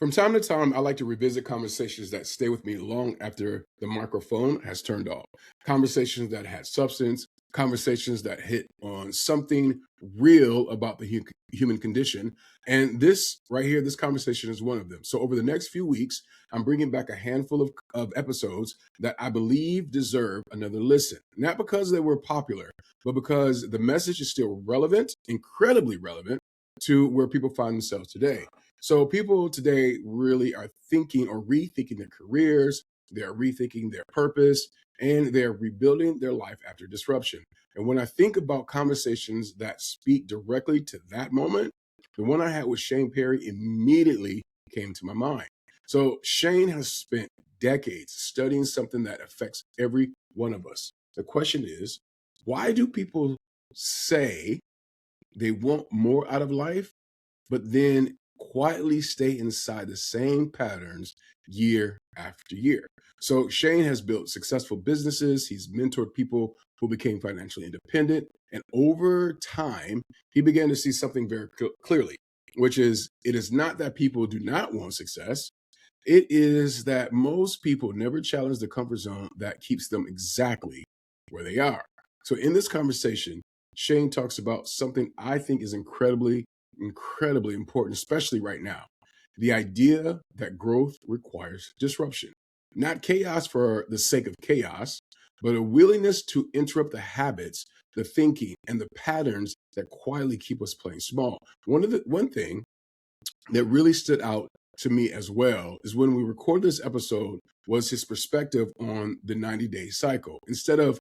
From time to time, I like to revisit conversations that stay with me long after the microphone has turned off. Conversations that had substance, conversations that hit on something real about the human condition. And this right here, this conversation is one of them. So, over the next few weeks, I'm bringing back a handful of episodes that I believe deserve another listen. Not because they were popular, but because the message is still relevant, incredibly relevant to where people find themselves today. So people today really are thinking or rethinking their careers, they're rethinking their purpose, and they're rebuilding their life after disruption. And when I think about conversations that speak directly to that moment, the one I had with Shane Perry immediately came to my mind. So Shane has spent decades studying something that affects every one of us. The question is, why do people say they want more out of life, but then quietly stay inside the same patterns year after year? So Shane has built successful businesses. He's mentored people who became financially independent. And over time, he began to see something very clearly, which is it is not that people do not want success. It is that most people never challenge the comfort zone that keeps them exactly where they are. So in this conversation, Shane talks about something I think is incredibly important, especially right now. The idea that growth requires disruption, not chaos for the sake of chaos, but a willingness to interrupt the habits, the thinking, and the patterns that quietly keep us playing small. One thing that really stood out to me as well is when we recorded this episode was his perspective on the 90-day cycle. Instead of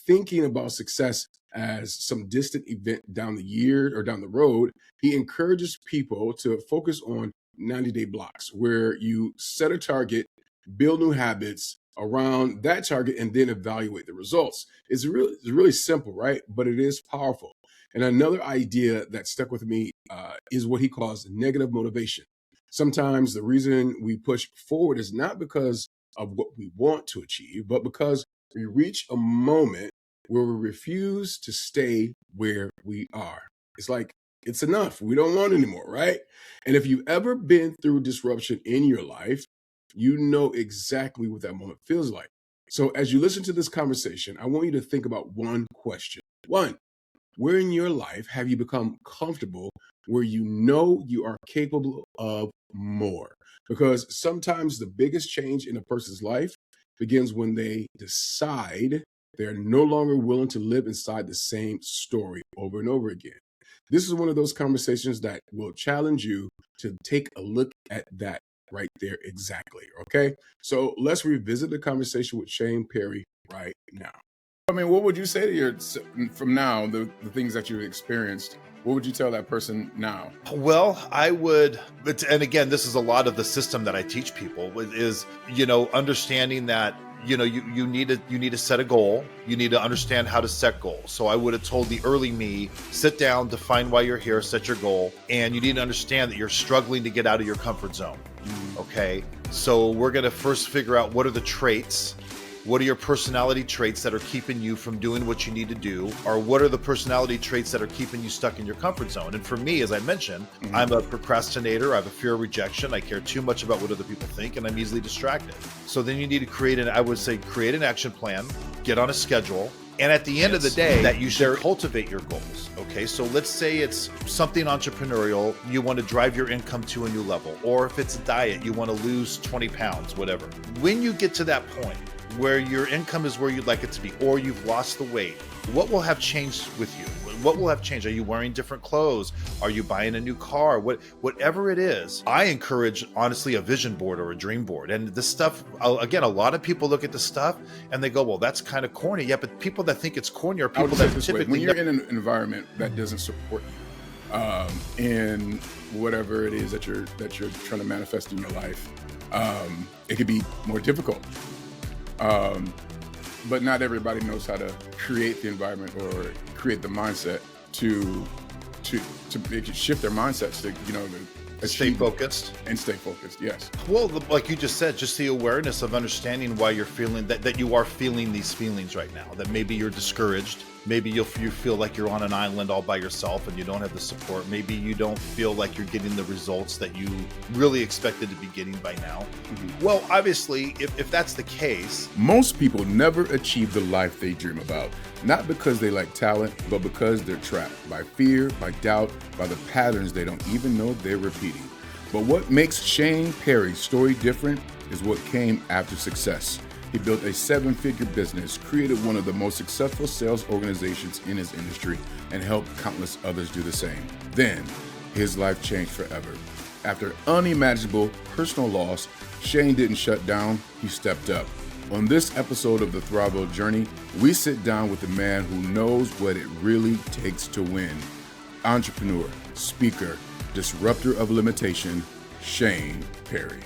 thinking about success as some distant event down the year or down the road, he encourages people to focus on 90-day blocks where you set a target, build new habits around that target, and then evaluate the results. It's really simple, right? But it is powerful. And another idea that stuck with me is what he calls negative motivation. Sometimes the reason we push forward is not because of what we want to achieve, but because we reach a moment where we refuse to stay where we are. It's like, it's enough. We don't want anymore, right? And if you've ever been through disruption in your life, you know exactly what that moment feels like. So as you listen to this conversation, I want you to think about one question. One, where in your life have you become comfortable where you know you are capable of more? Because sometimes the biggest change in a person's life begins when they decide they're no longer willing to live inside the same story over and over again. This is one of those conversations that will challenge you to take a look at that right there exactly, okay? So let's revisit the conversation with Shane Perry right now. I mean, what would you say to from now, the things that you've experienced, what would you tell that person now? Well, I would, and again, this is a lot of the system that I teach people is, understanding that, you need to set a goal. You need to understand how to set goals. So I would have told the early me, sit down, define why you're here, set your goal. And you need to understand that you're struggling to get out of your comfort zone. Okay. So we're going to first figure out what are the traits. What are your personality traits that are keeping you from doing what you need to do? Or what are the personality traits that are keeping you stuck in your comfort zone? And for me, as I mentioned, I'm a procrastinator. I have a fear of rejection. I care too much about what other people think, and I'm easily distracted. So then you need to create an action plan, get on a schedule. And at the end of the day, that you should cultivate your goals. Okay, so let's say it's something entrepreneurial, you want to drive your income to a new level. Or if it's a diet, you want to lose 20 pounds, whatever. When you get to that point, where your income is where you'd like it to be, or you've lost the weight, what will have changed with you? What will have changed? Are you wearing different clothes? Are you buying a new car? Whatever it is, I encourage, honestly, a vision board or a dream board. And this stuff, again, a lot of people look at the stuff and they go, well, that's kind of corny. Yeah, but people that think it's corny are people that typically... When you're in an environment that doesn't support you in whatever it is that you're trying to manifest in your life, it could be more difficult. But not everybody knows how to create the environment or create the mindset to make it shift their mindsets to stay focused. Yes. Well, like you just said, just the awareness of understanding why you're feeling that you are feeling these feelings right now, that maybe you're discouraged, Maybe you feel like you're on an island all by yourself and you don't have the support. Maybe you don't feel like you're getting the results that you really expected to be getting by now. Well, obviously, if that's the case, most people never achieve the life they dream about, not because they lack talent, but because they're trapped by fear, by doubt, by the patterns they don't even know they're repeating. But what makes Shane Perry's story different is what came after success. He built a 7-figure business, created one of the most successful sales organizations in his industry, and helped countless others do the same. Then, his life changed forever. After unimaginable personal loss, Shane didn't shut down, he stepped up. On this episode of the ThriveWell Journey, we sit down with the man who knows what it really takes to win. Entrepreneur, speaker, disruptor of limitation, Shane Perry.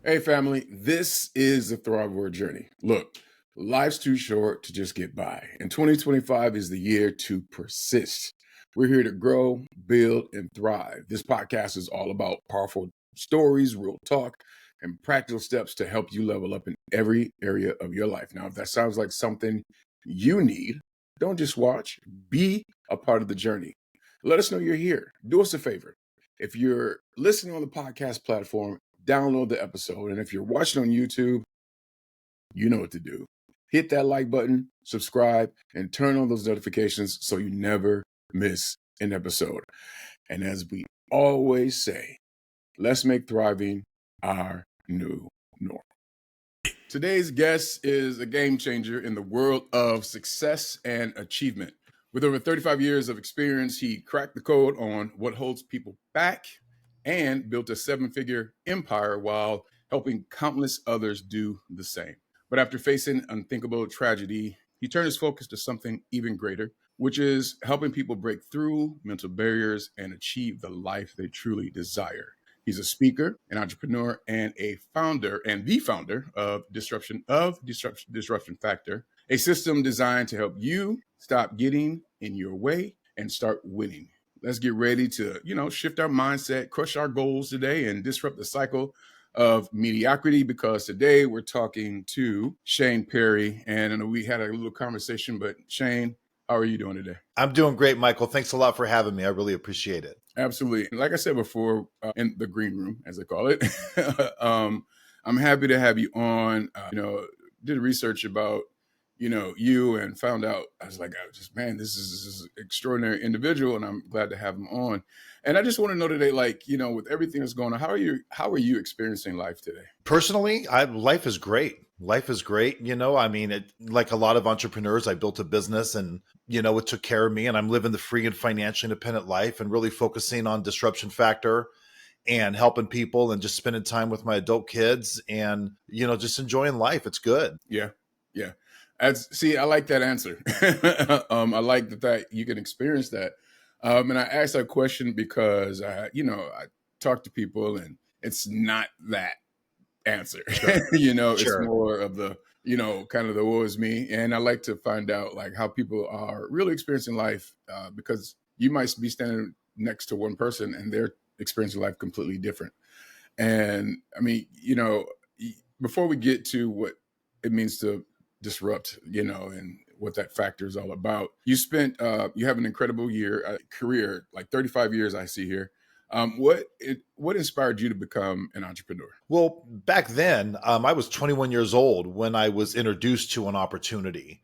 Hey family, this is the ThriveWell Journey. Look, life's too short to just get by, and 2025 is the year to persist. We're here to grow, build, and thrive. This podcast is all about powerful stories, real talk, and practical steps to help you level up in every area of your life. Now, if that sounds like something you need, don't just watch, be a part of the journey. Let us know you're here. Do us a favor. If you're listening on the podcast platform, download the episode. And if you're watching on YouTube, you know what to do. Hit that like button, subscribe, and turn on those notifications so you never miss an episode. And as we always say, let's make thriving our new norm. Today's guest is a game changer in the world of success and achievement. With over 35 years of experience, he cracked the code on what holds people back and built a 7-figure empire while helping countless others do the same. But after facing unthinkable tragedy, he turned his focus to something even greater, which is helping people break through mental barriers and achieve the life they truly desire. He's a speaker, an entrepreneur, and the founder of Disruption Factor, a system designed to help you stop getting in your way and start winning. Let's get ready to, shift our mindset, crush our goals today, and disrupt the cycle of mediocrity, because today we're talking to Shane Perry. And I know we had a little conversation, but Shane, how are you doing today? I'm doing great, Michael. Thanks a lot for having me. I really appreciate it. Absolutely. Like I said before, in the green room, as I call it, I'm happy to have you on. Did research about you, and found out, this is an extraordinary individual, and I'm glad to have him on. And I just want to know today, with everything that's going on, how are you experiencing life today? Personally, life is great. Life is great. Like a lot of entrepreneurs, I built a business and, it took care of me, and I'm living the free and financially independent life and really focusing on Disruption Factor and helping people and just spending time with my adult kids and, just enjoying life. It's good. Yeah. Yeah. I like that answer. I like that you can experience that. And I asked that question because I talk to people, and it's not that answer. Sure. It's more of the, kind of the woe is me. And I like to find out how people are really experiencing life, because you might be standing next to one person and they're experiencing life completely different. And I mean, before we get to what it means to disrupt, and what that factor is all about, you have an incredible career, like 35 years I see here. What inspired you to become an entrepreneur? Well, back then, I was 21 years old when I was introduced to an opportunity.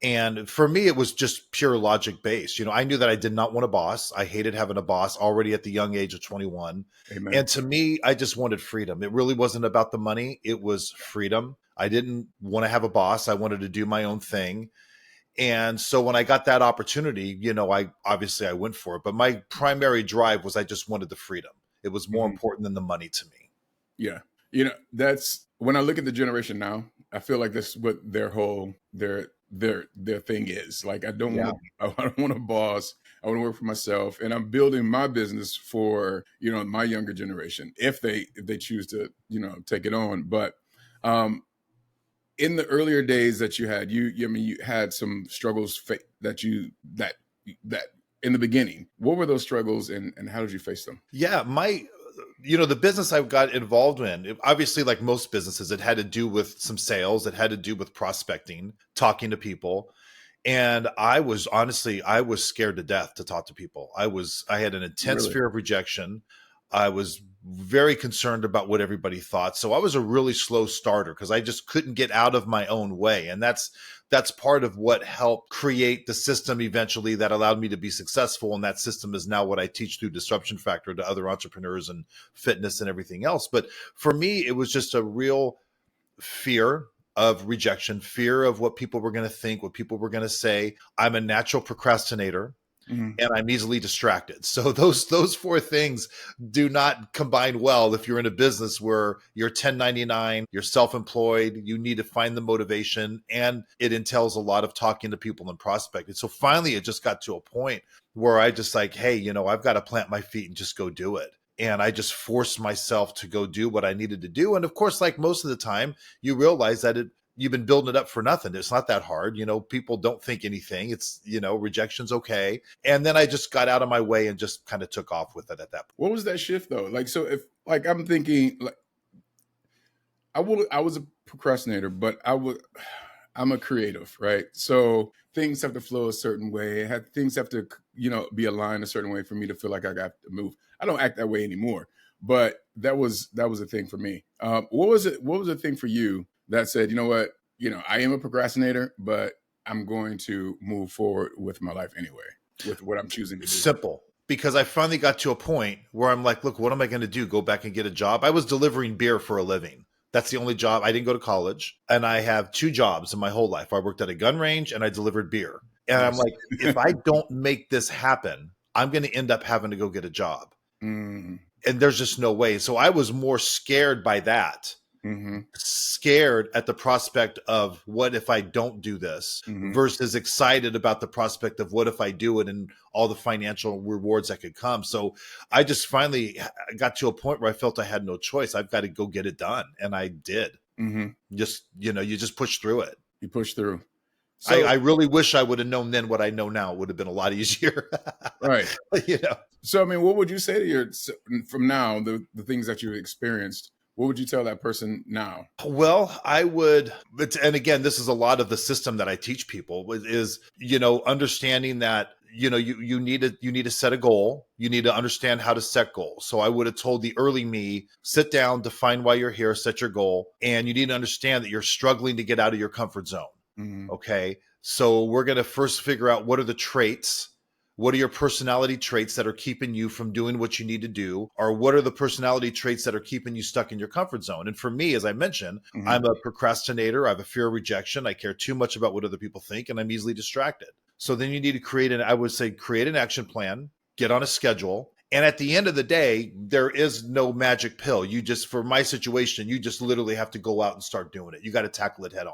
And for me, it was just pure logic based. I knew that I did not want a boss. I hated having a boss already at the young age of 21. Amen. And to me, I just wanted freedom. It really wasn't about the money. It was freedom. I didn't want to have a boss. I wanted to do my own thing. And so when I got that opportunity, I went for it. But my primary drive was I just wanted the freedom. It was more important than the money to me. Yeah. That's when I look at the generation now, I feel like that's what their thing is. Like, I don't want a boss. I want to work for myself, and I'm building my business for, my younger generation, if they choose to, take it on. But, in the earlier days that you had, you had some struggles that in the beginning. What were those struggles, and how did you face them? Yeah, the business I got involved in, obviously, like most businesses, it had to do with some sales. It had to do with prospecting, talking to people. And I was honestly, I was scared to death to talk to people. I had an intense Really? fear of rejection. I was very concerned about what everybody thought. So I was a really slow starter because I just couldn't get out of my own way. And that's part of what helped create the system eventually that allowed me to be successful. And that system is now what I teach through Disruption Factor to other entrepreneurs and fitness and everything else. But for me, it was just a real fear of rejection, fear of what people were going to think, what people were going to say. I'm a natural procrastinator and I'm easily distracted. So those four things do not combine well if you're in a business where you're 1099, you're self-employed, you need to find the motivation, and it entails a lot of talking to people and prospecting. So finally, it just got to a point where I just like, hey, I've got to plant my feet and just go do it. And I just forced myself to go do what I needed to do. And of course, like most of the time, you realize that you've been building it up for nothing. It's not that hard. People don't think anything. It's, rejection's okay. And then I just got out of my way and just kind of took off with it at that point. What was that shift though? Like, so if like, I'm thinking like, I was a procrastinator, but I'm a creative, right? So things have to flow a certain way. Things have to, be aligned a certain way for me to feel like I got to move. I don't act that way anymore, but that was a thing for me. What was it? What was the thing for you that said, you know what, I am a procrastinator, but I'm going to move forward with my life anyway, with what I'm choosing to do? Simple. Because I finally got to a point where I'm like, look, what am I going to do? Go back and get a job? I was delivering beer for a living. That's the only job. I didn't go to college. And I have 2 jobs in my whole life. I worked at a gun range and I delivered beer. And I'm like, if I don't make this happen, I'm going to end up having to go get a job. Mm. And there's just no way. So I was more scared by that. Scared at the prospect of what if I don't do this versus excited about the prospect of what if I do it and all the financial rewards that could come. So I just finally got to a point where I felt I had no choice. I've got to go get it done. And I did. Just, you just push through it. You push through. So, I really wish I would have known then what I know now. It would have been a lot easier. Right. So, I mean, what would you say to from now, the things that you've experienced? What would you tell that person now? Well, I would, and again, this is a lot of the system that I teach people is, understanding that, you need to set a goal. You need to understand how to set goals. So I would have told the early me, sit down, define why you're here, set your goal. And you need to understand that you're struggling to get out of your comfort zone. Okay. So we're going to first figure out what are the traits. What are your personality traits that are keeping you from doing what you need to do? Or what are the personality traits that are keeping you stuck in your comfort zone? And for me, as I mentioned, I'm a procrastinator. I have a fear of rejection. I care too much about what other people think, and I'm easily distracted. So then you need to create an action plan, get on a schedule. And at the end of the day, there is no magic pill. For my situation, you just literally have to go out and start doing it. You got to tackle it head on.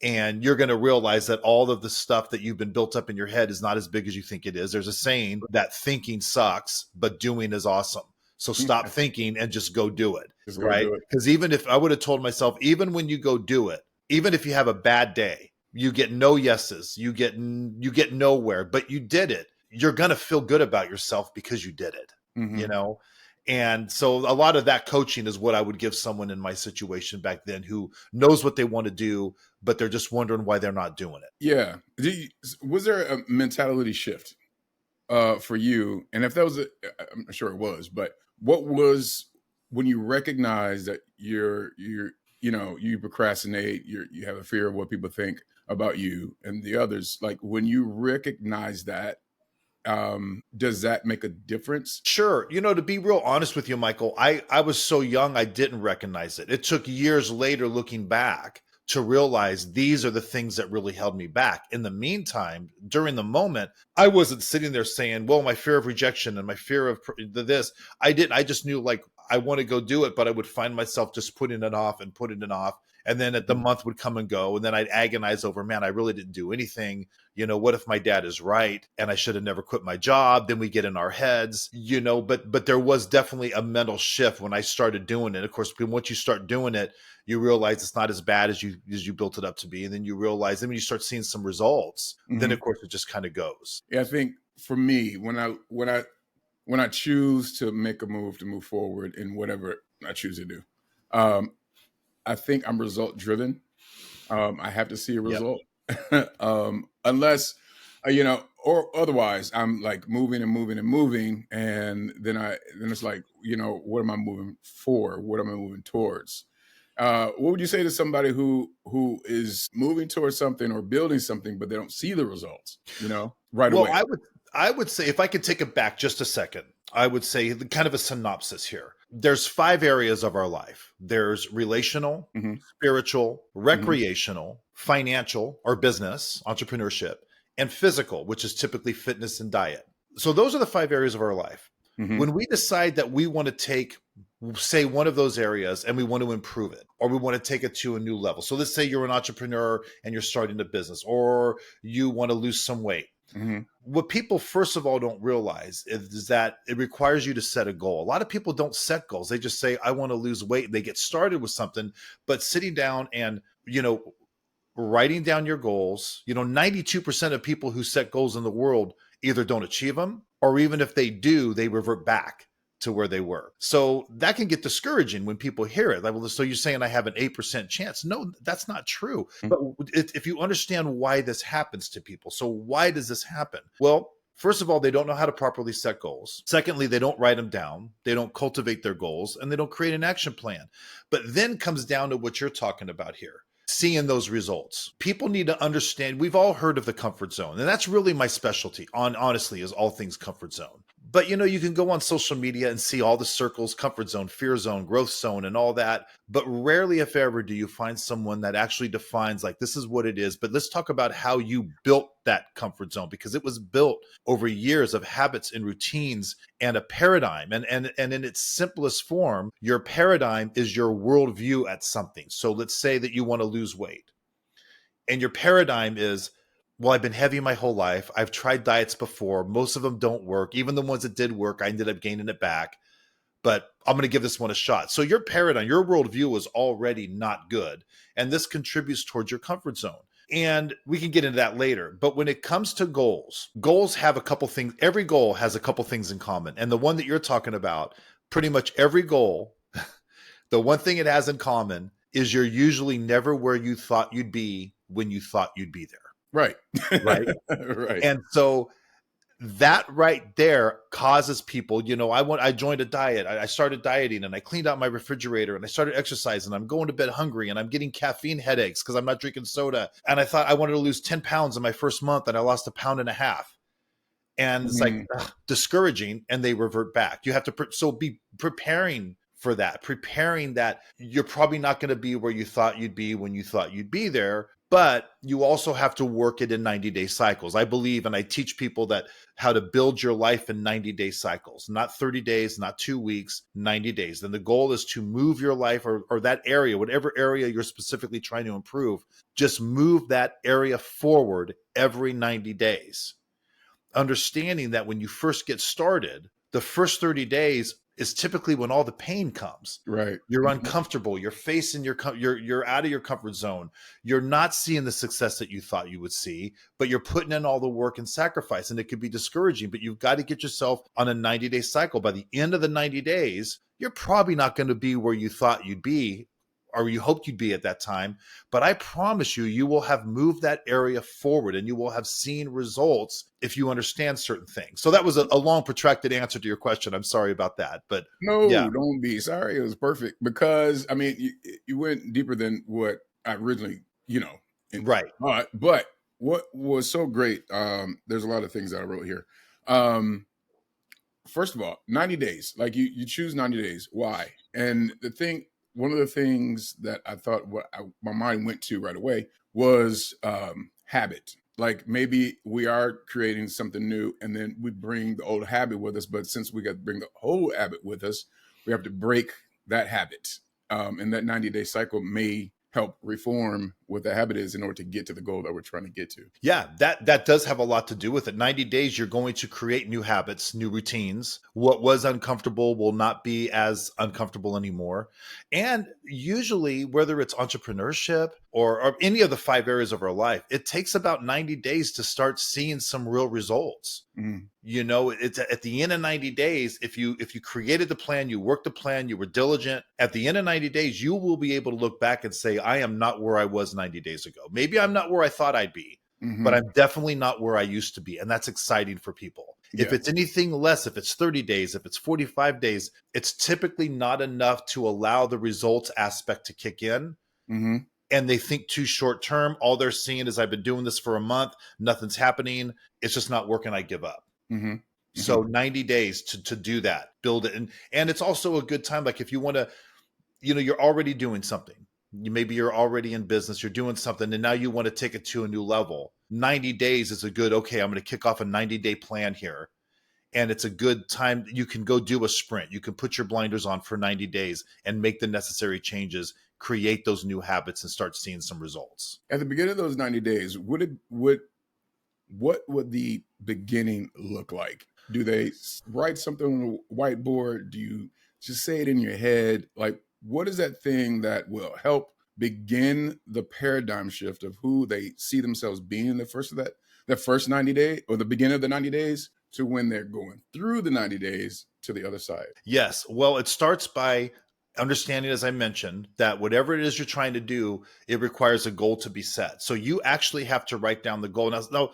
And you're going to realize that all of the stuff that you've been built up in your head is not as big as you think it is. There's a saying that thinking sucks, but doing is awesome. So stop thinking and just go do it. Right? Because even if I would have told myself, even when you go do it, even if you have a bad day, you get no yeses, you get nowhere, but you did it. You're going to feel good about yourself because you did it, And so a lot of that coaching is what I would give someone in my situation back then who knows what they want to do, but they're just wondering why they're not doing it. Yeah. Was there a mentality shift for you? And if that was, I'm sure it was, but what was when you recognize that you procrastinate, you have a fear of what people think about you and the others, like when you recognize that, does that make a difference? Sure. To be real honest with you, Michael, I was so young, I didn't recognize it. It took years later looking back to realize these are the things that really held me back. In the meantime, during the moment, I wasn't sitting there saying, well, my fear of rejection and my fear of this, I just knew like, I want to go do it, but I would find myself just putting it off. And then the month would come and go. And then I'd agonize over, man, I really didn't do anything. What if my dad is right and I should have never quit my job? Then we get in our heads, but there was definitely a mental shift when I started doing it. Of course, once you start doing it, you realize it's not as bad as you built it up to be. And then you realize, then when you start seeing some results, then of course it just kind of goes. Yeah, I think for me, when I choose to make a move to move forward in whatever I choose to do, I think I'm result driven. I have to see a result. Unless, or otherwise, I'm like moving and moving and moving, and then it's like, what am I moving for? What am I moving towards? What would you say to somebody who is moving towards something or building something, but they don't see the results, right Well, away? I would say, if I could take it back just a second, I would say kind of a synopsis here. There's 5 areas of our life. There's relational, Hmm. spiritual, Hmm. recreational, financial or business, entrepreneurship, and physical, which is typically fitness and diet. So those are the 5 areas of our life. Hmm. When we decide that we want to take, say, one of those areas and we want to improve it, or we want to take it to a new level. So let's say you're an entrepreneur and you're starting a business, or you want to lose some weight. Hmm. What people first of all don't realize is that it requires you to set a goal. A lot of people don't set goals. They just say, I want to lose weight. And they get started with something, but sitting down and, writing down your goals, 92% of people who set goals in the world either don't achieve them, or even if they do, they revert back to where they were. So that can get discouraging when people hear it. Like, well, so you're saying I have an 8% chance? No, that's not true. But if you understand why this happens to people, so why does this happen? Well, first of all, they don't know how to properly set goals. Secondly, they don't write them down. They don't cultivate their goals, and they don't create an action plan. But then comes down to what you're talking about here. Seeing those results. People need to understand, we've all heard of the comfort zone, and that's really my specialty, honestly, is all things comfort zone. But you can go on social media and see all the circles: comfort zone, fear zone, growth zone, and all that. But rarely, if ever, do you find someone that actually defines, like, this is what it is. But let's talk about how you built that comfort zone, because it was built over years of habits and routines and a paradigm. And in its simplest form, your paradigm is your worldview at something. So let's say that you want to lose weight, and your paradigm is, well, I've been heavy my whole life. I've tried diets before. Most of them don't work. Even the ones that did work, I ended up gaining it back. But I'm going to give this one a shot. So your paradigm, your worldview is already not good. And this contributes towards your comfort zone. And we can get into that later. But when it comes to goals have a couple things. Every goal has a couple things in common. And the one that you're talking about, pretty much every goal, the one thing it has in common is you're usually never where you thought you'd be when you thought you'd be there. Right. Right. Right. And so that right there causes people, I joined a diet. I started dieting, and I cleaned out my refrigerator, and I started exercising. I'm going to bed hungry, and I'm getting caffeine headaches because I'm not drinking soda. And I thought I wanted to lose 10 pounds in my first month, and I lost 1.5 pounds. And it's like discouraging, and they revert back. You have to be preparing for that, preparing that you're probably not going to be where you thought you'd be when you thought you'd be there. But you also have to work it in 90-day cycles. I believe, and I teach people that how to build your life in 90-day cycles, not 30 days, not 2 weeks, 90 days. Then the goal is to move your life or that area, whatever area you're specifically trying to improve, just move that area forward every 90 days. Understanding that when you first get started, the first 30 days is typically when all the pain comes. Right. You're uncomfortable. You're facing you're out of your comfort zone. You're not seeing the success that you thought you would see, but you're putting in all the work and sacrifice, and it could be discouraging. But you've got to get yourself on a 90-day cycle. By the end of the 90 days, you're probably not going to be where you thought you'd be, or you hoped you'd be at that time. But I promise you, you will have moved that area forward, and you will have seen results if you understand certain things. So that was a long, protracted answer to your question. I'm sorry about that. But No, yeah. don't be sorry. It was perfect because, I mean, you went deeper than what I originally, Right. But what was so great, there's a lot of things that I wrote here. First of all, 90 days, like you choose 90 days. Why? And one of the things that I thought my mind went to right away was habit. Like maybe we are creating something new, and then we bring the old habit with us. But since we got to bring the whole habit with us, we have to break that habit. And that 90-day cycle may help reform what the habit is in order to get to the goal that we're trying to get to. Yeah, that does have a lot to do with it. 90 days, you're going to create new habits, new routines. What was uncomfortable will not be as uncomfortable anymore. And usually, whether it's entrepreneurship or any of the 5 areas of our life, it takes about 90 days to start seeing some real results. Mm. It's at the end of 90 days, if you created the plan, you worked the plan, you were diligent, at the end of 90 days, you will be able to look back and say, I am not where I was 90 days ago. Maybe I'm not where I thought I'd be, Mm-hmm. but I'm definitely not where I used to be. And that's exciting for people. Yeah. If it's anything less, if it's 30 days, if it's 45 days, it's typically not enough to allow the results aspect to kick in. Mm-hmm. And they think too short term. All they're seeing is I've been doing this for a month. Nothing's happening. It's just not working. I give up. Mm-hmm. So 90 days to do that, build it. And it's also a good time. Like if you want to, you're already doing something. Maybe you're already in business, you're doing something, and now you want to take it to a new level. 90 days is a good, okay, I'm going to kick off a 90-day plan here. And it's a good time. You can go do a sprint. You can put your blinders on for 90 days and make the necessary changes, create those new habits, and start seeing some results. At the beginning of those 90 days, what would the beginning look like? Do they write something on a whiteboard? Do you just say it in your head? Like, what is that thing that will help begin the paradigm shift of who they see themselves being in the first 90 days, or the beginning of the 90 days, to when they're going through the 90 days to the other side? Yes. Well, it starts by understanding, as I mentioned, that whatever it is you're trying to do, it requires a goal to be set. So you actually have to write down the goal. Now,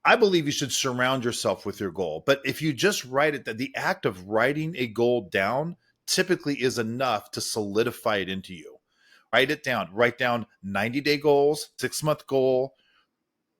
I believe you should surround yourself with your goal. But if you just write it, that the act of writing a goal down typically is enough to solidify it into you. Write it down. Write down 90-day goals, 6-month goal,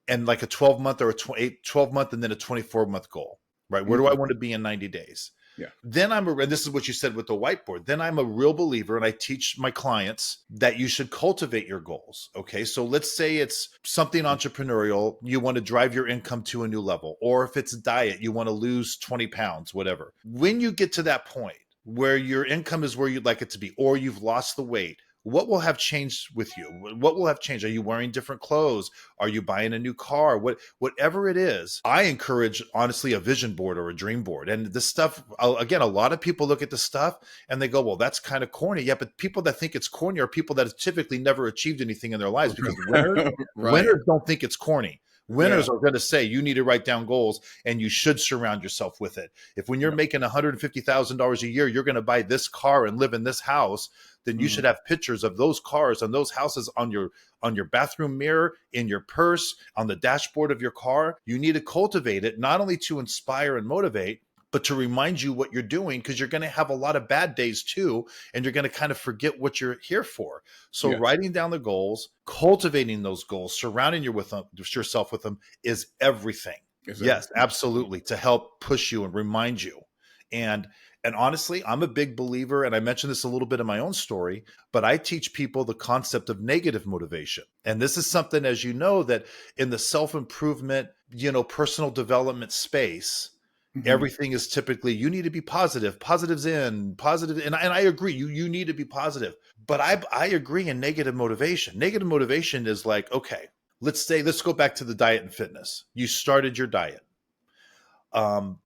and like a 12-month or a 12-month and then a 24-month goal, right? Where do I want to be in 90 days? Yeah. Then and this is what you said with the whiteboard. Then I'm a real believer, and I teach my clients that you should cultivate your goals. Okay. So let's say it's something entrepreneurial. You want to drive your income to a new level, or if it's diet, you want to lose 20 pounds, whatever. When you get to that point where your income is where you'd like it to be, or you've lost the weight, what will have changed with you? What will have changed? Are you wearing different clothes? Are you buying a new car? Whatever it is, I encourage, honestly, a vision board or a dream board. And this stuff, again, a lot of people look at the stuff and they go, well, that's kind of corny. Yeah, but people that think it's corny are people that have typically never achieved anything in their lives, because winners, Right. winners don't think it's corny. Winners are going to say you need to write down goals, and you should surround yourself with it. If when you're making $150,000 a year, you're going to buy this car and live in this house, then you should have pictures of those cars and those houses on your bathroom mirror, in your purse, on the dashboard of your car. You need to cultivate it, not only to inspire and motivate, but to remind you what you're doing, because you're going to have a lot of bad days too, and you're going to kind of forget what you're here for. So writing down the goals, cultivating those goals, surrounding yourself with them is everything. Yes, absolutely, to help push you and remind you. And honestly, I'm a big believer, and I mentioned this a little bit in my own story, but I teach people the concept of negative motivation. And this is something, as you know, that in the self-improvement, personal development space, everything is typically, you need to be positive. Positive's in, positive. And I agree, you need to be positive. But I agree in negative motivation. Negative motivation is like, okay, let's go back to the diet and fitness. You started your diet. A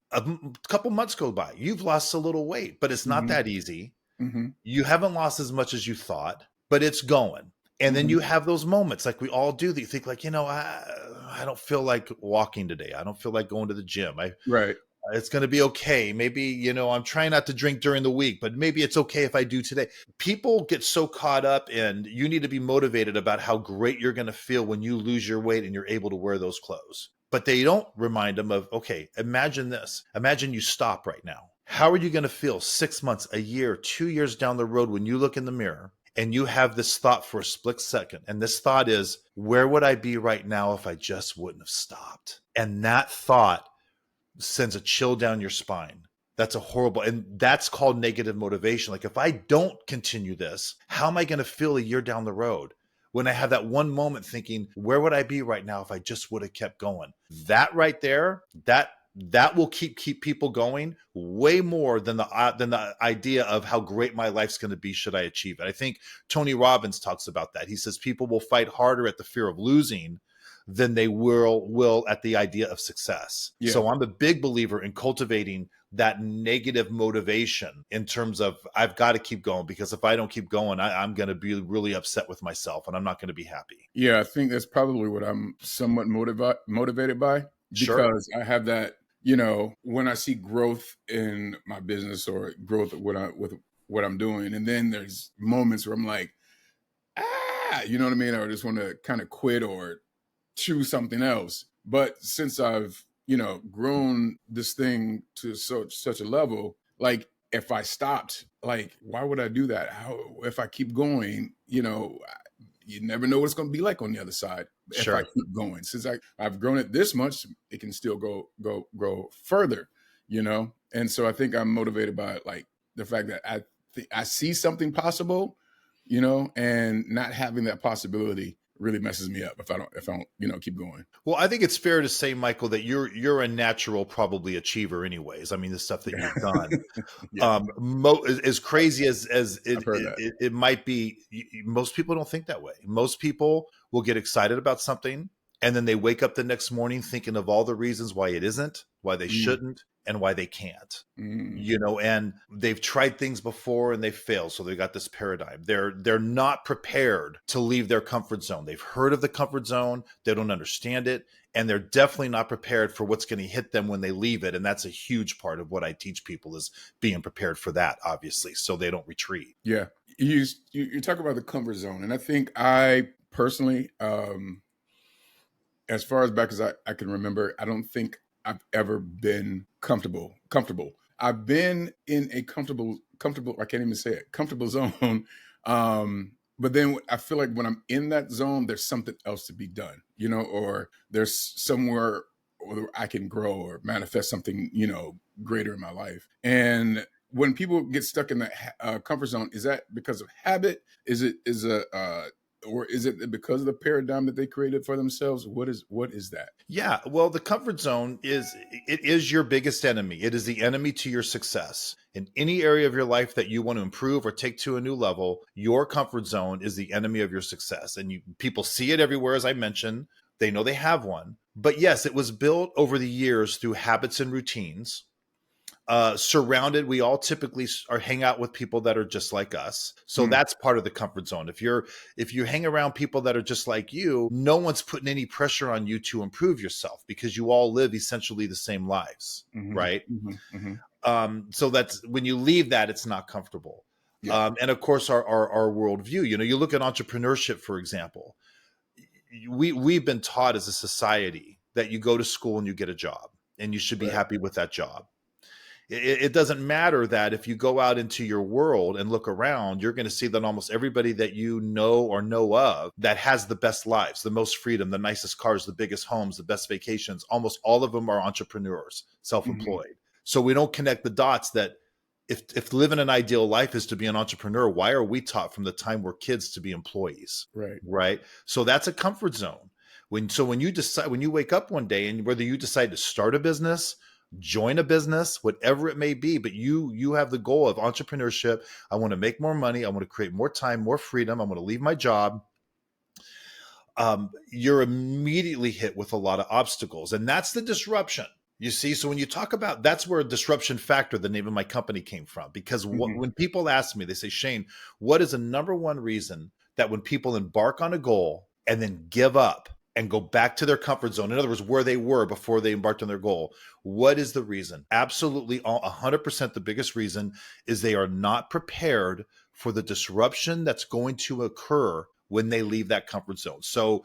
couple months go by. You've lost a little weight, but it's not that easy. You haven't lost as much as you thought, but it's going. And then you have those moments like we all do that you think like, I don't feel like walking today. I don't feel like going to the gym. It's going to be okay. Maybe, I'm trying not to drink during the week, but maybe it's okay if I do today. People get so caught up in, you need to be motivated about how great you're going to feel when you lose your weight and you're able to wear those clothes. But they don't remind them of, okay, imagine this. Imagine you stop right now. How are you going to feel 6 months, a year, 2 years down the road when you look in the mirror and you have this thought for a split second? And this thought is, where would I be right now if I just wouldn't have stopped? And that thought sends a chill down your spine. That's a horrible, and that's called negative motivation. Like, if I don't continue this, how am I going to feel a year down the road when I have that one moment thinking, where would I be right now if I just would have kept going? That right there, that will keep people going way more than the idea of how great my life's going to be should I achieve it. I think Tony Robbins talks about that. He says people will fight harder at the fear of losing than they will at the idea of success. So I'm a big believer in cultivating that negative motivation in terms of, I've got to keep going, because if I don't keep going, I'm going to be really upset with myself and I'm not going to be happy. Yeah, I think that's probably what I'm somewhat motivated by, because I have that, when I see growth in my business or growth with what I'm doing, and then there's moments where I'm like, you know what I mean? Or just want to kind of quit or choose something else. But since I've, grown this thing to such a level, like if I stopped, like, why would I do that? How, if I keep going, you never know what it's going to be like on the other side. If I Sure. keep going, since I've grown it this much, it can still grow further, And so I think I'm motivated by like the fact that I see something possible, and not having that possibility really messes me up if I don't, keep going. Well, I think it's fair to say, Michael, that you're a natural probably achiever anyways. I mean, the stuff that you've done. Yeah, As crazy as I've heard that. it might be, most people don't think that way. Most people will get excited about something, and then they wake up the next morning thinking of all the reasons why it isn't, why they Mm, shouldn't, and why they can't. mm, And they've tried things before and they failed, so they got this paradigm. They're not prepared to leave their comfort zone. They've heard of the comfort zone, they don't understand it, and they're definitely not prepared for what's going to hit them when they leave it. And that's a huge part of what I teach people, is being prepared for that, obviously, so they don't retreat. yeah, you talk about the comfort zone, and I think I personally, as far as back as I can remember, I don't think I've ever been comfortable. I've been in a comfortable, I can't even say it, comfortable zone. But then I feel like when I'm in that zone, there's something else to be done, or there's somewhere where I can grow or manifest something, greater in my life. And when people get stuck in that comfort zone, is that because of habit? Or is it because of the paradigm that they created for themselves? What is that? Yeah, well, the comfort zone is your biggest enemy. It is the enemy to your success. In any area of your life that you want to improve or take to a new level, your comfort zone is the enemy of your success. And people see it everywhere, as I mentioned. They know they have one. But yes, it was built over the years through habits and routines. We all typically hang out with people that are just like us, so that's part of the comfort zone. If you hang around people that are just like you, no one's putting any pressure on you to improve yourself, because you all live essentially the same lives, Mm-hmm, right? mm-hmm. So that's when you leave that, it's not comfortable. Yeah. And of course, our worldview. You look at entrepreneurship, for example. We've been taught as a society that you go to school and you get a job, and you should be Right. happy with that job. It doesn't matter that if you go out into your world and look around, you're going to see that almost everybody that you know or know of that has the best lives, the most freedom, the nicest cars, the biggest homes, the best vacations, almost all of them are entrepreneurs, self-employed. Mm-hmm. So we don't connect the dots that if living an ideal life is to be an entrepreneur, why are we taught from the time we're kids to be employees? Right. Right. So that's a comfort zone. When you wake up one day, and whether you decide to start a business, join a business, whatever it may be, but you have the goal of entrepreneurship. I want to make more money. I want to create more time, more freedom. I want to leave my job. You're immediately hit with a lot of obstacles, and that's the disruption. You see, so when you talk about, that's where disruption factor, the name of my company, came from. Because when people ask me, they say, Shane, what is the number one reason that when people embark on a goal and then give up and go back to their comfort zone, in other words, where they were before they embarked on their goal, what is the reason? Absolutely 100% the biggest reason is they are not prepared for the disruption that's going to occur when they leave that comfort zone. So,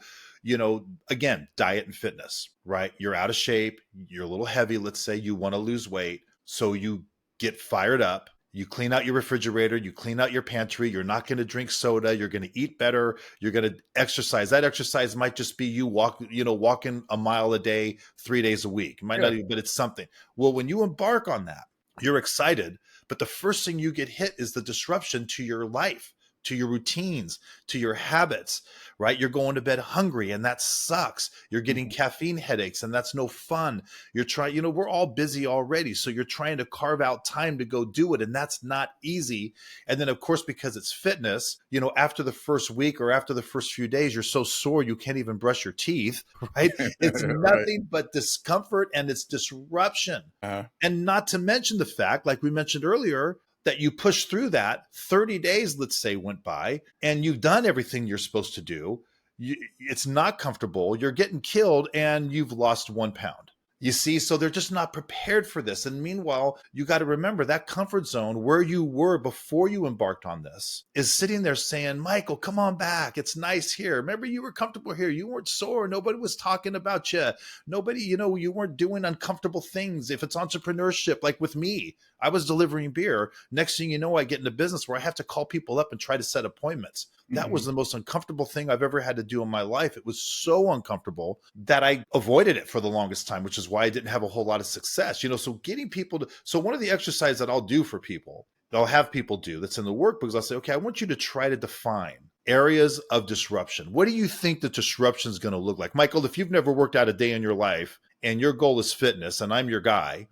again, diet and fitness, right? You're out of shape, you're a little heavy, let's say you want to lose weight. So you get fired up, you clean out your refrigerator, you clean out your pantry, you're not going to drink soda, you're going to eat better, you're going to exercise. That exercise might just be you walking a mile a day, 3 days a week. It might not even, but it's something. Well, when you embark on that, you're excited, but the first thing you get hit is the disruption to your life, to your routines, to your habits, right? You're going to bed hungry, and that sucks. You're getting caffeine headaches, and that's no fun. You're trying, we're all busy already. So you're trying to carve out time to go do it. And that's not easy. And then of course, because it's fitness, after the first week or after the first few days, you're so sore, you can't even brush your teeth, right? It's nothing but discomfort, and it's disruption. And not to mention the fact, like we mentioned earlier, that you push through that 30 days, let's say, went by, and you've done everything you're supposed to do. It's not comfortable. You're getting killed, and you've lost 1 pound. You see, so they're just not prepared for this. And meanwhile, you got to remember that comfort zone where you were before you embarked on this is sitting there saying, Michael, come on back. It's nice here. Remember, you were comfortable here. You weren't sore. Nobody was talking about you. Nobody, you weren't doing uncomfortable things. If it's entrepreneurship, like with me, I was delivering beer. Next thing you know, I get into business where I have to call people up and try to set appointments. That was the most uncomfortable thing I've ever had to do in my life. It was so uncomfortable that I avoided it for the longest time, which is why I didn't have a whole lot of success. So getting people to, so one of the exercises that I'll do for people, that I'll have people do that's in the workbooks, I'll say, okay, I want you to try to define areas of disruption. What do you think the disruption is going to look like? Michael, if you've never worked out a day in your life and your goal is fitness and I'm your guy,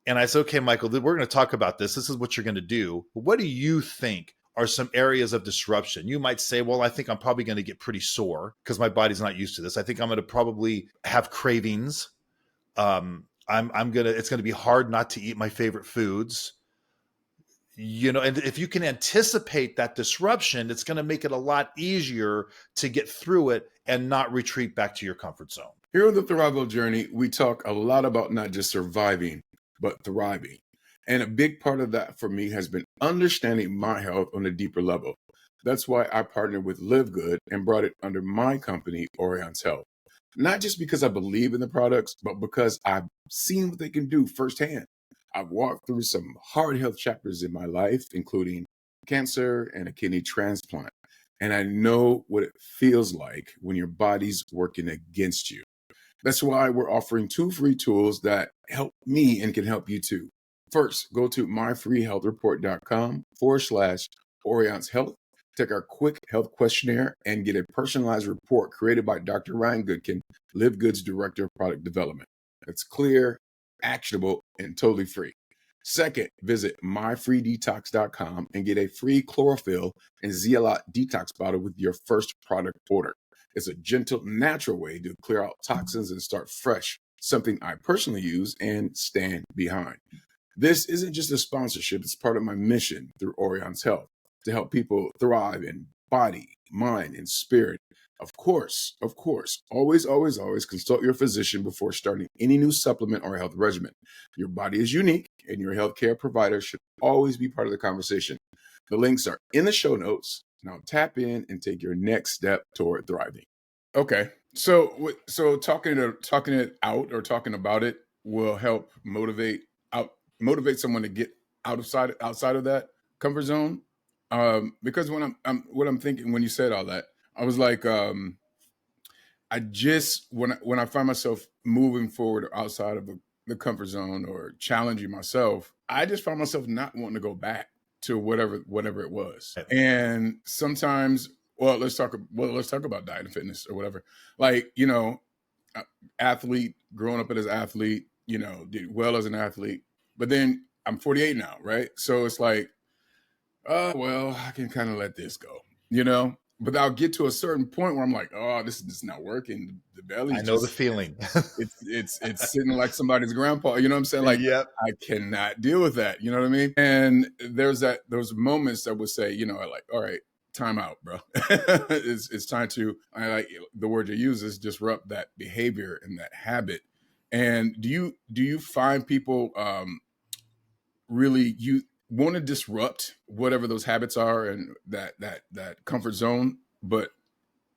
and I say, okay, Michael, we're going to talk about this. This is what you're going to do. What do you think are some areas of disruption? You might say, well, I think I'm probably going to get pretty sore because my body's not used to this. I think I'm going to probably have cravings. It's going to be hard not to eat my favorite foods. And if you can anticipate that disruption, it's going to make it a lot easier to get through it and not retreat back to your comfort zone. Here on the ThriveWell journey, we talk a lot about not just surviving, but thriving. And a big part of that for me has been understanding my health on a deeper level. That's why I partnered with Live Good and brought it under my company, Orion's Health. Not just because I believe in the products, but because I've seen what they can do firsthand. I've walked through some hard health chapters in my life, including cancer and a kidney transplant. And I know what it feels like when your body's working against you. That's why we're offering 2 free tools that help me and can help you too. First, go to myfreehealthreport.com/Orion's Health. Take our quick health questionnaire and get a personalized report created by Dr. Ryan Goodkin, Live Good's Director of Product Development. It's clear, actionable, and totally free. Second, visit myfreedetox.com and get a free chlorophyll and zeolite detox bottle with your first product order. It's a gentle, natural way to clear out toxins and start fresh, something I personally use and stand behind. This isn't just a sponsorship, it's part of my mission through Orion's Health to help people thrive in body, mind, and spirit. Of course, always consult your physician before starting any new supplement or health regimen. Your body is unique, and your healthcare provider should always be part of the conversation. The links are in the show notes. Now tap in and take your next step toward thriving. Okay, so talking it out or talking about it will help motivate someone to get outside of that comfort zone. Because when I'm thinking, when you said all that, I was like, I just when I find myself moving forward or outside of the comfort zone or challenging myself, I just find myself not wanting to go back to whatever it was. And sometimes, let's talk about diet and fitness or whatever. Like, athlete, growing up as an athlete, did well as an athlete, but then I'm 48 now, right? So it's like, I can kind of let this go, but I'll get to a certain point where I'm like, oh, this is just not working. The belly, I know the feeling. it's sitting like somebody's grandpa, you know what I'm saying? Like, yep. I cannot deal with that. You know what I mean? And there's those moments that would say, like, all right, time out, bro. it's time to, I like the word you use is disrupt that behavior and that habit. And do you find people really you want to disrupt whatever those habits are and that comfort zone, but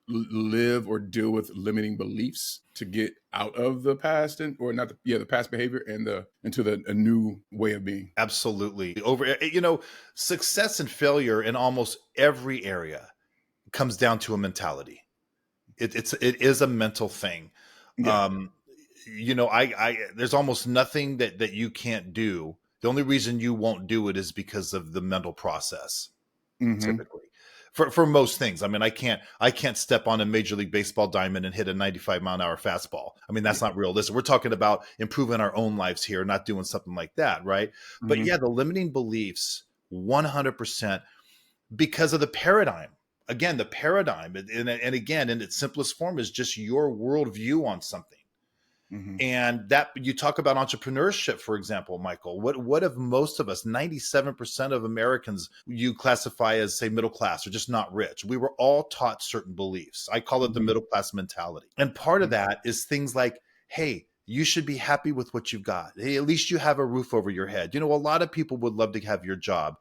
live or deal with limiting beliefs to get out of the past the past behavior and into a new way of being? Absolutely. Success and failure in almost every area comes down to a mentality. It is a mental thing. Yeah. There's almost nothing that you can't do. The only reason you won't do it is because of the mental process. Typically, for most things. I mean, I can't step on a Major League Baseball diamond and hit a 95-mile-an-hour fastball. I mean, that's not realistic. We're talking about improving our own lives here, not doing something like that, right? But yeah, the limiting beliefs, 100%, because of the paradigm. Again, the paradigm, and again, in its simplest form, is just your worldview on something. And that you talk about entrepreneurship, for example, Michael, what if most of us, 97% of Americans, you classify as, say, middle class or just not rich? We were all taught certain beliefs. I call it the middle class mentality. And part of that is things like, hey, you should be happy with what you've got. Hey, at least you have a roof over your head. A lot of people would love to have your job.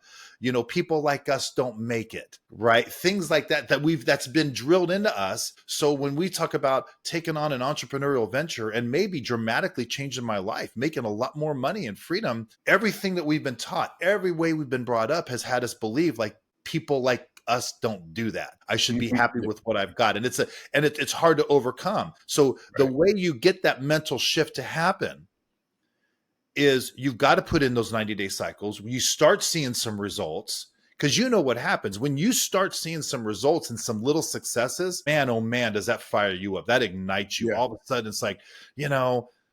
People like us don't make it, right? Things like that's been drilled into us. So when we talk about taking on an entrepreneurial venture and maybe dramatically changing my life, making a lot more money and freedom, everything that we've been taught, every way we've been brought up has had us believe like people like us don't do that. I should be happy with what I've got. And it's hard to overcome. So the way you get that mental shift to happen is you've got to put in those 90-day cycles. You start seeing some results, because what happens when you start seeing some results and some little successes, man, oh man, does that fire you up? That ignites you. All of a sudden it's like,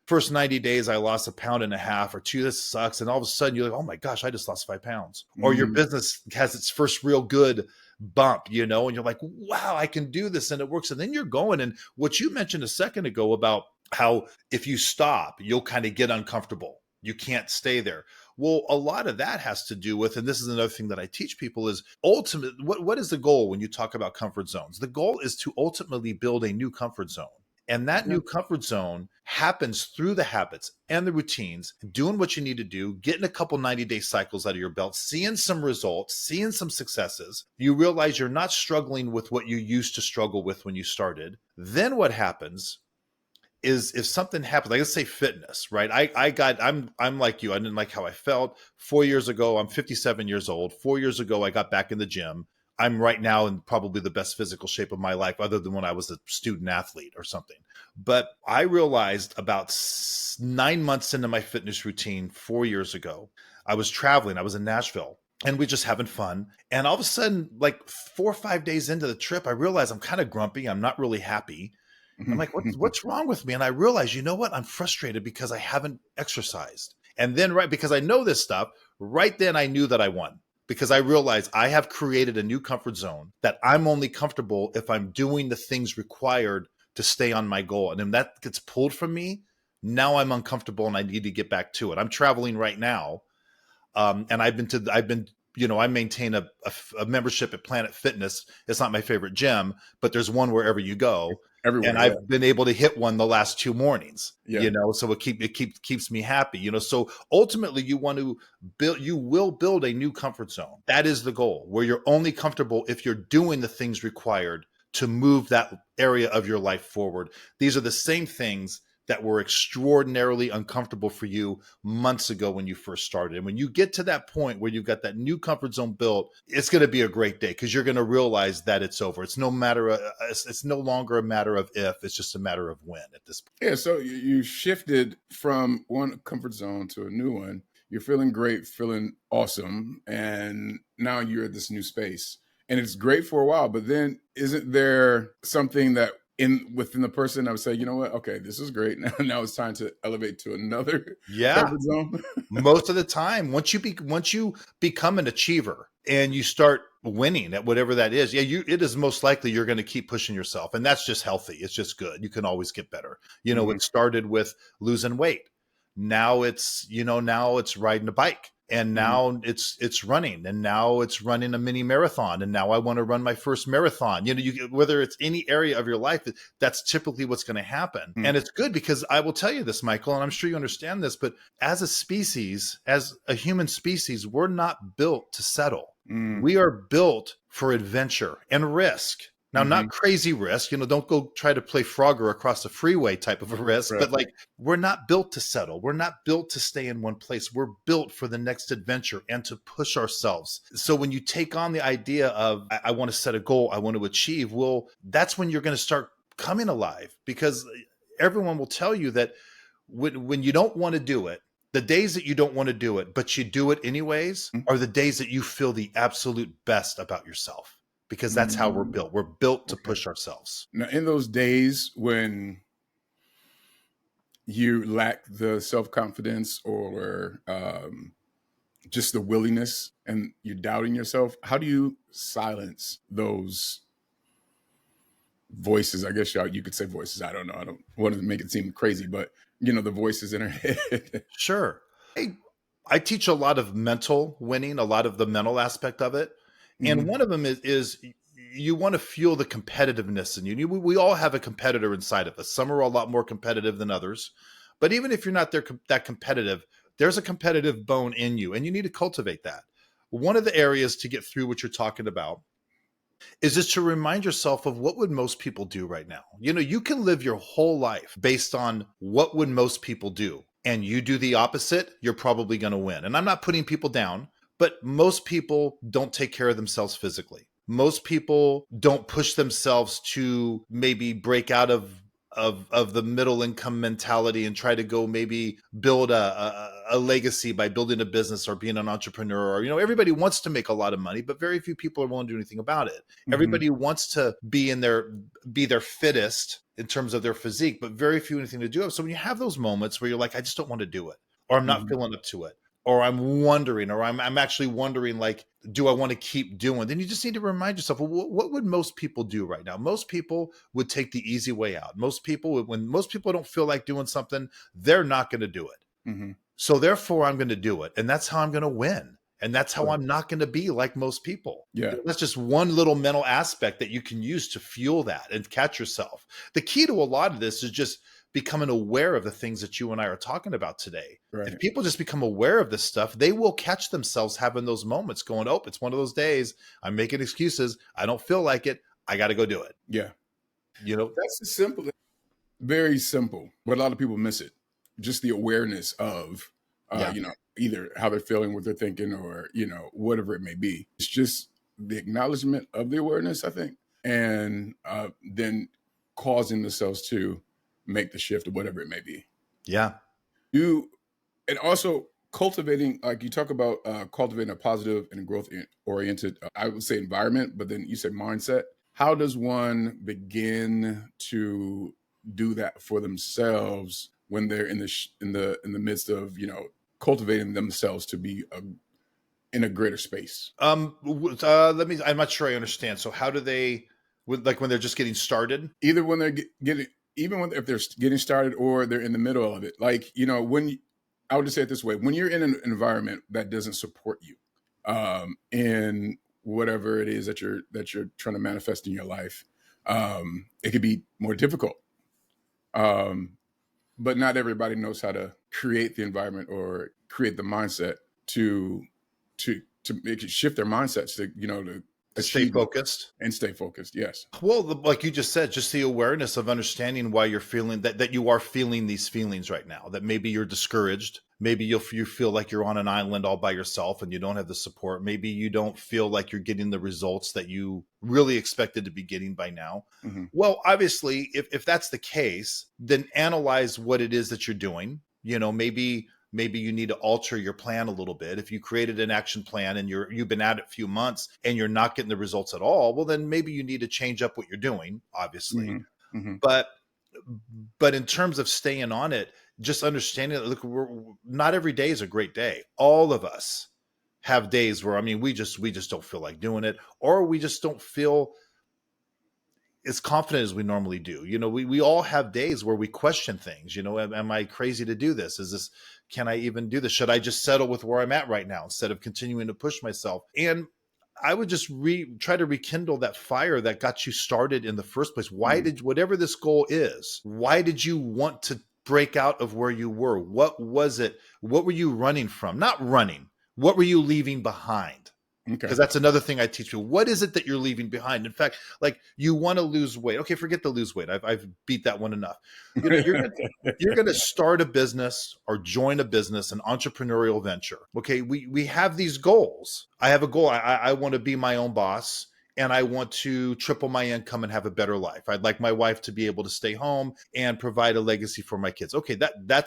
first 90 days, I lost 1.5 pounds or 2. This sucks. And all of a sudden you're like, oh my gosh, I just lost 5 pounds. Or your business has its first real good bump, and you're like, wow, I can do this. And it works. And then you're going. And what you mentioned a second ago about how if you stop, you'll kind of get uncomfortable. You can't stay there. Well, a lot of that has to do with, and this is another thing that I teach people, is ultimate. What is the goal when you talk about comfort zones? The goal is to ultimately build a new comfort zone. And that new comfort zone happens through the habits and the routines, doing what you need to do, getting a couple 90-day cycles out of your belt, seeing some results, seeing some successes. You realize you're not struggling with what you used to struggle with when you started. Then what happens is if something happens, like let's say fitness, right? I'm like you. I didn't like how I felt 4 years ago. I'm 57 years old. 4 years ago, I got back in the gym. I'm right now in probably the best physical shape of my life, other than when I was a student athlete or something. But I realized about 9 months into my fitness routine 4 years ago, I was traveling. I was in Nashville and we're just having fun. And all of a sudden, like 4 or 5 days into the trip, I realized I'm kind of grumpy. I'm not really happy. I'm like, what's wrong with me? And I realized, you know what? I'm frustrated because I haven't exercised. And then, because I know this stuff, right then I knew that I won, because I realized I have created a new comfort zone that I'm only comfortable if I'm doing the things required to stay on my goal. And if that gets pulled from me, now I'm uncomfortable and I need to get back to it. I'm traveling right now. And I maintain a membership at Planet Fitness. It's not my favorite gym, but there's one wherever you go. Everywhere, and I've been able to hit one the last 2 mornings, Yeah. So it keeps me happy, So ultimately you will build a new comfort zone. That is the goal, where you're only comfortable if you're doing the things required to move that area of your life forward. These are the same things that were extraordinarily uncomfortable for you months ago when you first started. And when you get to that point where you've got that new comfort zone built, it's going to be a great day, because you're going to realize that it's over. It's no longer a matter of if, it's just a matter of when at this point. Yeah. So you shifted from one comfort zone to a new one. You're feeling great, feeling awesome. And now you're at this new space. And it's great for a while, but then isn't there something that within the person I would say, you know what? Okay, this is great. Now it's time to elevate to another comfort zone. Most of the time, once you become an achiever and you start winning at whatever that is, it is most likely you're going to keep pushing yourself, and that's just healthy. It's just good. You can always get better. It started with losing weight. Now it's riding a bike. And now it's running, and now it's running a mini marathon, and now I want to run my first marathon. Whether it's any area of your life, that's typically what's going to happen. And it's good, because I will tell you this, Michael, and I'm sure you understand this, but as a human species, we're not built to settle. We are built for adventure and risk. Now, not crazy risk, don't go try to play Frogger across the freeway type of a risk, Right. but we're not built to settle. We're not built to stay in one place. We're built for the next adventure and to push ourselves. So when you take on the idea of, I want to set a goal, I want to achieve, well, that's when you're going to start coming alive, because everyone will tell you that when you don't want to do it, the days that you don't want to do it, but you do it anyways, are the days that you feel the absolute best about yourself. Because that's how we're built. We're built to push ourselves. Now, in those days when you lack the self-confidence or just the willingness and you're doubting yourself, how do you silence those voices? I guess you could say voices. I don't know. I don't want to make it seem crazy, but the voices in our head. Sure. I teach a lot of mental winning, a lot of the mental aspect of it. And one of them is you want to fuel the competitiveness in you. We all have a competitor inside of us. Some are a lot more competitive than others, But even if you're not there that competitive, there's a competitive bone in you, and you need to cultivate that. One of the areas to get through what you're talking about is just to remind yourself of what would most people do right now. You can live your whole life based on what would most people do, and you do the opposite, you're probably going to win. And I'm not putting people down, but most people don't take care of themselves physically. Most people don't push themselves to maybe break out of the middle income mentality and try to go maybe build a legacy by building a business or being an entrepreneur. Or, everybody wants to make a lot of money, but very few people are willing to do anything about it. Mm-hmm. Everybody wants to be their fittest in terms of their physique, but very few anything to do it. So when you have those moments where you're like, I just don't want to do it, or I'm not feeling up to it, or I'm wondering, or I'm actually wondering, like, do I want to keep doing? Then you just need to remind yourself, well, what would most people do right now? Most people would take the easy way out. Most people, when most people don't feel like doing something, they're not going to do it. Mm-hmm. So therefore, I'm going to do it. And that's how I'm going to win. And that's how I'm not going to be like most people. Yeah. That's just one little mental aspect that you can use to fuel that and catch yourself. The key to a lot of this is just becoming aware of the things that you and I are talking about today. Right. If people just become aware of this stuff, they will catch themselves having those moments going, oh, it's one of those days. I'm making excuses. I don't feel like it. I got to go do it. Yeah. That's simple. Very simple, but a lot of people miss it. Just the awareness of, either how they're feeling, what they're thinking, or, whatever it may be. It's just the acknowledgement of the awareness, I think, and then causing themselves to make the shift or whatever it may be. Yeah. And also cultivating, like you talk about cultivating a positive and growth oriented, I would say environment, but then you said mindset. How does one begin to do that for themselves when they're in the midst of, cultivating themselves to be in a greater space? I'm not sure I understand. So how do they, when they're just getting started? Either when they're if they're getting started or they're in the middle of it. Like, I would just say it this way: when you're in an environment that doesn't support you, in whatever it is that you're trying to manifest in your life, it could be more difficult. But not everybody knows how to create the environment or create the mindset to make it shift their mindsets to stay focused and stay focused. Yes. Well, like you just said, just the awareness of understanding why you're feeling that you are feeling these feelings right now, that maybe you're discouraged. Maybe you feel like you're on an island all by yourself and you don't have the support. Maybe you don't feel like you're getting the results that you really expected to be getting by now. Mm-hmm. Well, obviously, if that's the case, then analyze what it is that you're doing. Maybe you need to alter your plan a little bit. If you created an action plan and you've been at it a few months and you're not getting the results at all, well, then maybe you need to change up what you're doing, obviously. Mm-hmm. Mm-hmm. But in terms of staying on it, just understanding that, look, not every day is a great day. All of us have days where, we just don't feel like doing it, or we just don't feel as confident as we normally do. We all have days where we question things. Am I crazy to do this? Can I even do this? Should I just settle with where I'm at right now instead of continuing to push myself? And I would just try to rekindle that fire that got you started in the first place. Why did, whatever this goal is, why did you want to break out of where you were? What was it? What were you running from? Not running. What were you leaving behind? Because that's another thing I teach people. What is it that you're leaving behind? In fact, like, you want to lose weight. Okay, forget the lose weight. I've beat that one enough. You're going to start a business or join a business, an entrepreneurial venture. Okay, we have these goals. I have a goal. I want to be my own boss, and I want to triple my income and have a better life. I'd like my wife to be able to stay home and provide a legacy for my kids. Okay,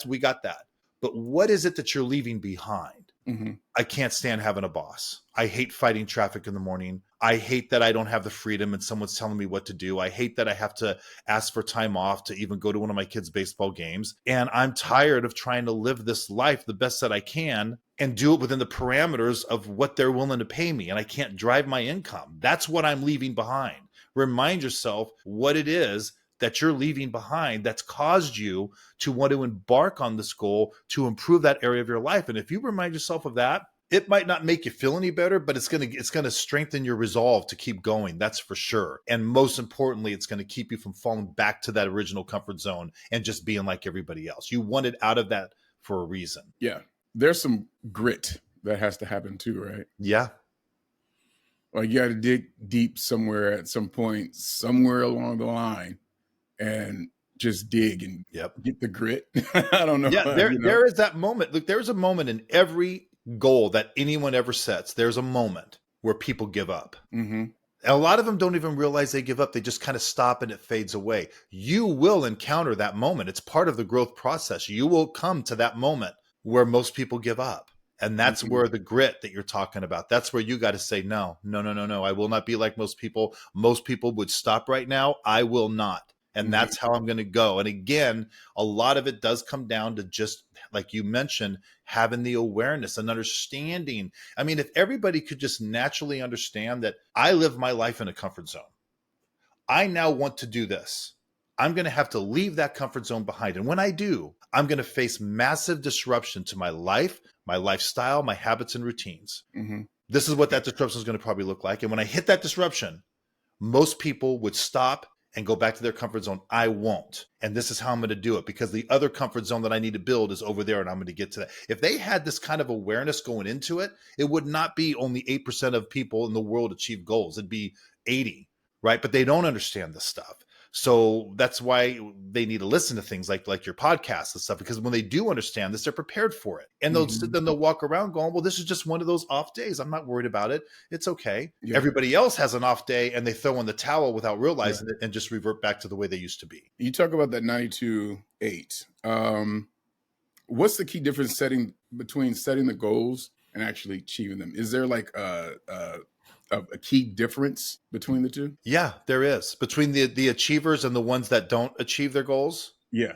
we got that. But what is it that you're leaving behind? Mm-hmm. I can't stand having a boss. I hate fighting traffic in the morning. I hate that I don't have the freedom and someone's telling me what to do. I hate that I have to ask for time off to even go to one of my kids' baseball games. And I'm tired of trying to live this life the best that I can and do it within the parameters of what they're willing to pay me. And I can't drive my income. That's what I'm leaving behind. Remind yourself what it is that you're leaving behind that's caused you to want to embark on this goal to improve that area of your life. And if you remind yourself of that, It might not make you feel any better, but it's gonna strengthen your resolve to keep going. That's for sure. And most importantly, it's gonna keep you from falling back to that original comfort zone and just being like everybody else. You wanted out of that for a reason. Yeah. There's some grit that has to happen too, right? Yeah. Like you got to dig deep somewhere at some point, somewhere along the line, and just dig and get the grit. I don't know. Yeah, there is that moment. Look, there's a moment in every goal that anyone ever sets. There's a moment where people give up. Mm-hmm. And a lot of them don't even realize they give up. They just kind of stop and it fades away. You will encounter that moment. It's part of the growth process. You will come to that moment where most people give up. And that's where the grit that you're talking about, that's where you got to say, no. I will not be like most people. Most people would stop right now. I will not. And that's how I'm going to go. And again, a lot of it does come down to just, like you mentioned, having the awareness and understanding. I mean, if everybody could just naturally understand that I live my life in a comfort zone. I now want to do this. I'm going to have to leave that comfort zone behind. And when I do, I'm going to face massive disruption to my life, my lifestyle, my habits and routines. Mm-hmm. This is what that disruption is going to probably look like. And when I hit that disruption, most people would stop and go back to their comfort zone. I won't. And this is how I'm going to do it, because the other comfort zone that I need to build is over there and I'm going to get to that. If they had this kind of awareness going into it, it would not be only 8% of people in the world achieve goals. It'd be 80, right? But they don't understand this stuff. So that's why they need to listen to things like your podcast and stuff, because when they do understand this, they're prepared for it. And then they'll walk around going, well, this is just one of those off days. I'm not worried about it. It's okay. Yeah. Everybody else has an off day and they throw in the towel without realizing it and just revert back to the way they used to be. You talk about that 92-8. What's the key difference between setting the goals and actually achieving them? Is there like a key difference between the two? Yeah, there is. Between the achievers and the ones that don't achieve their goals. Yeah.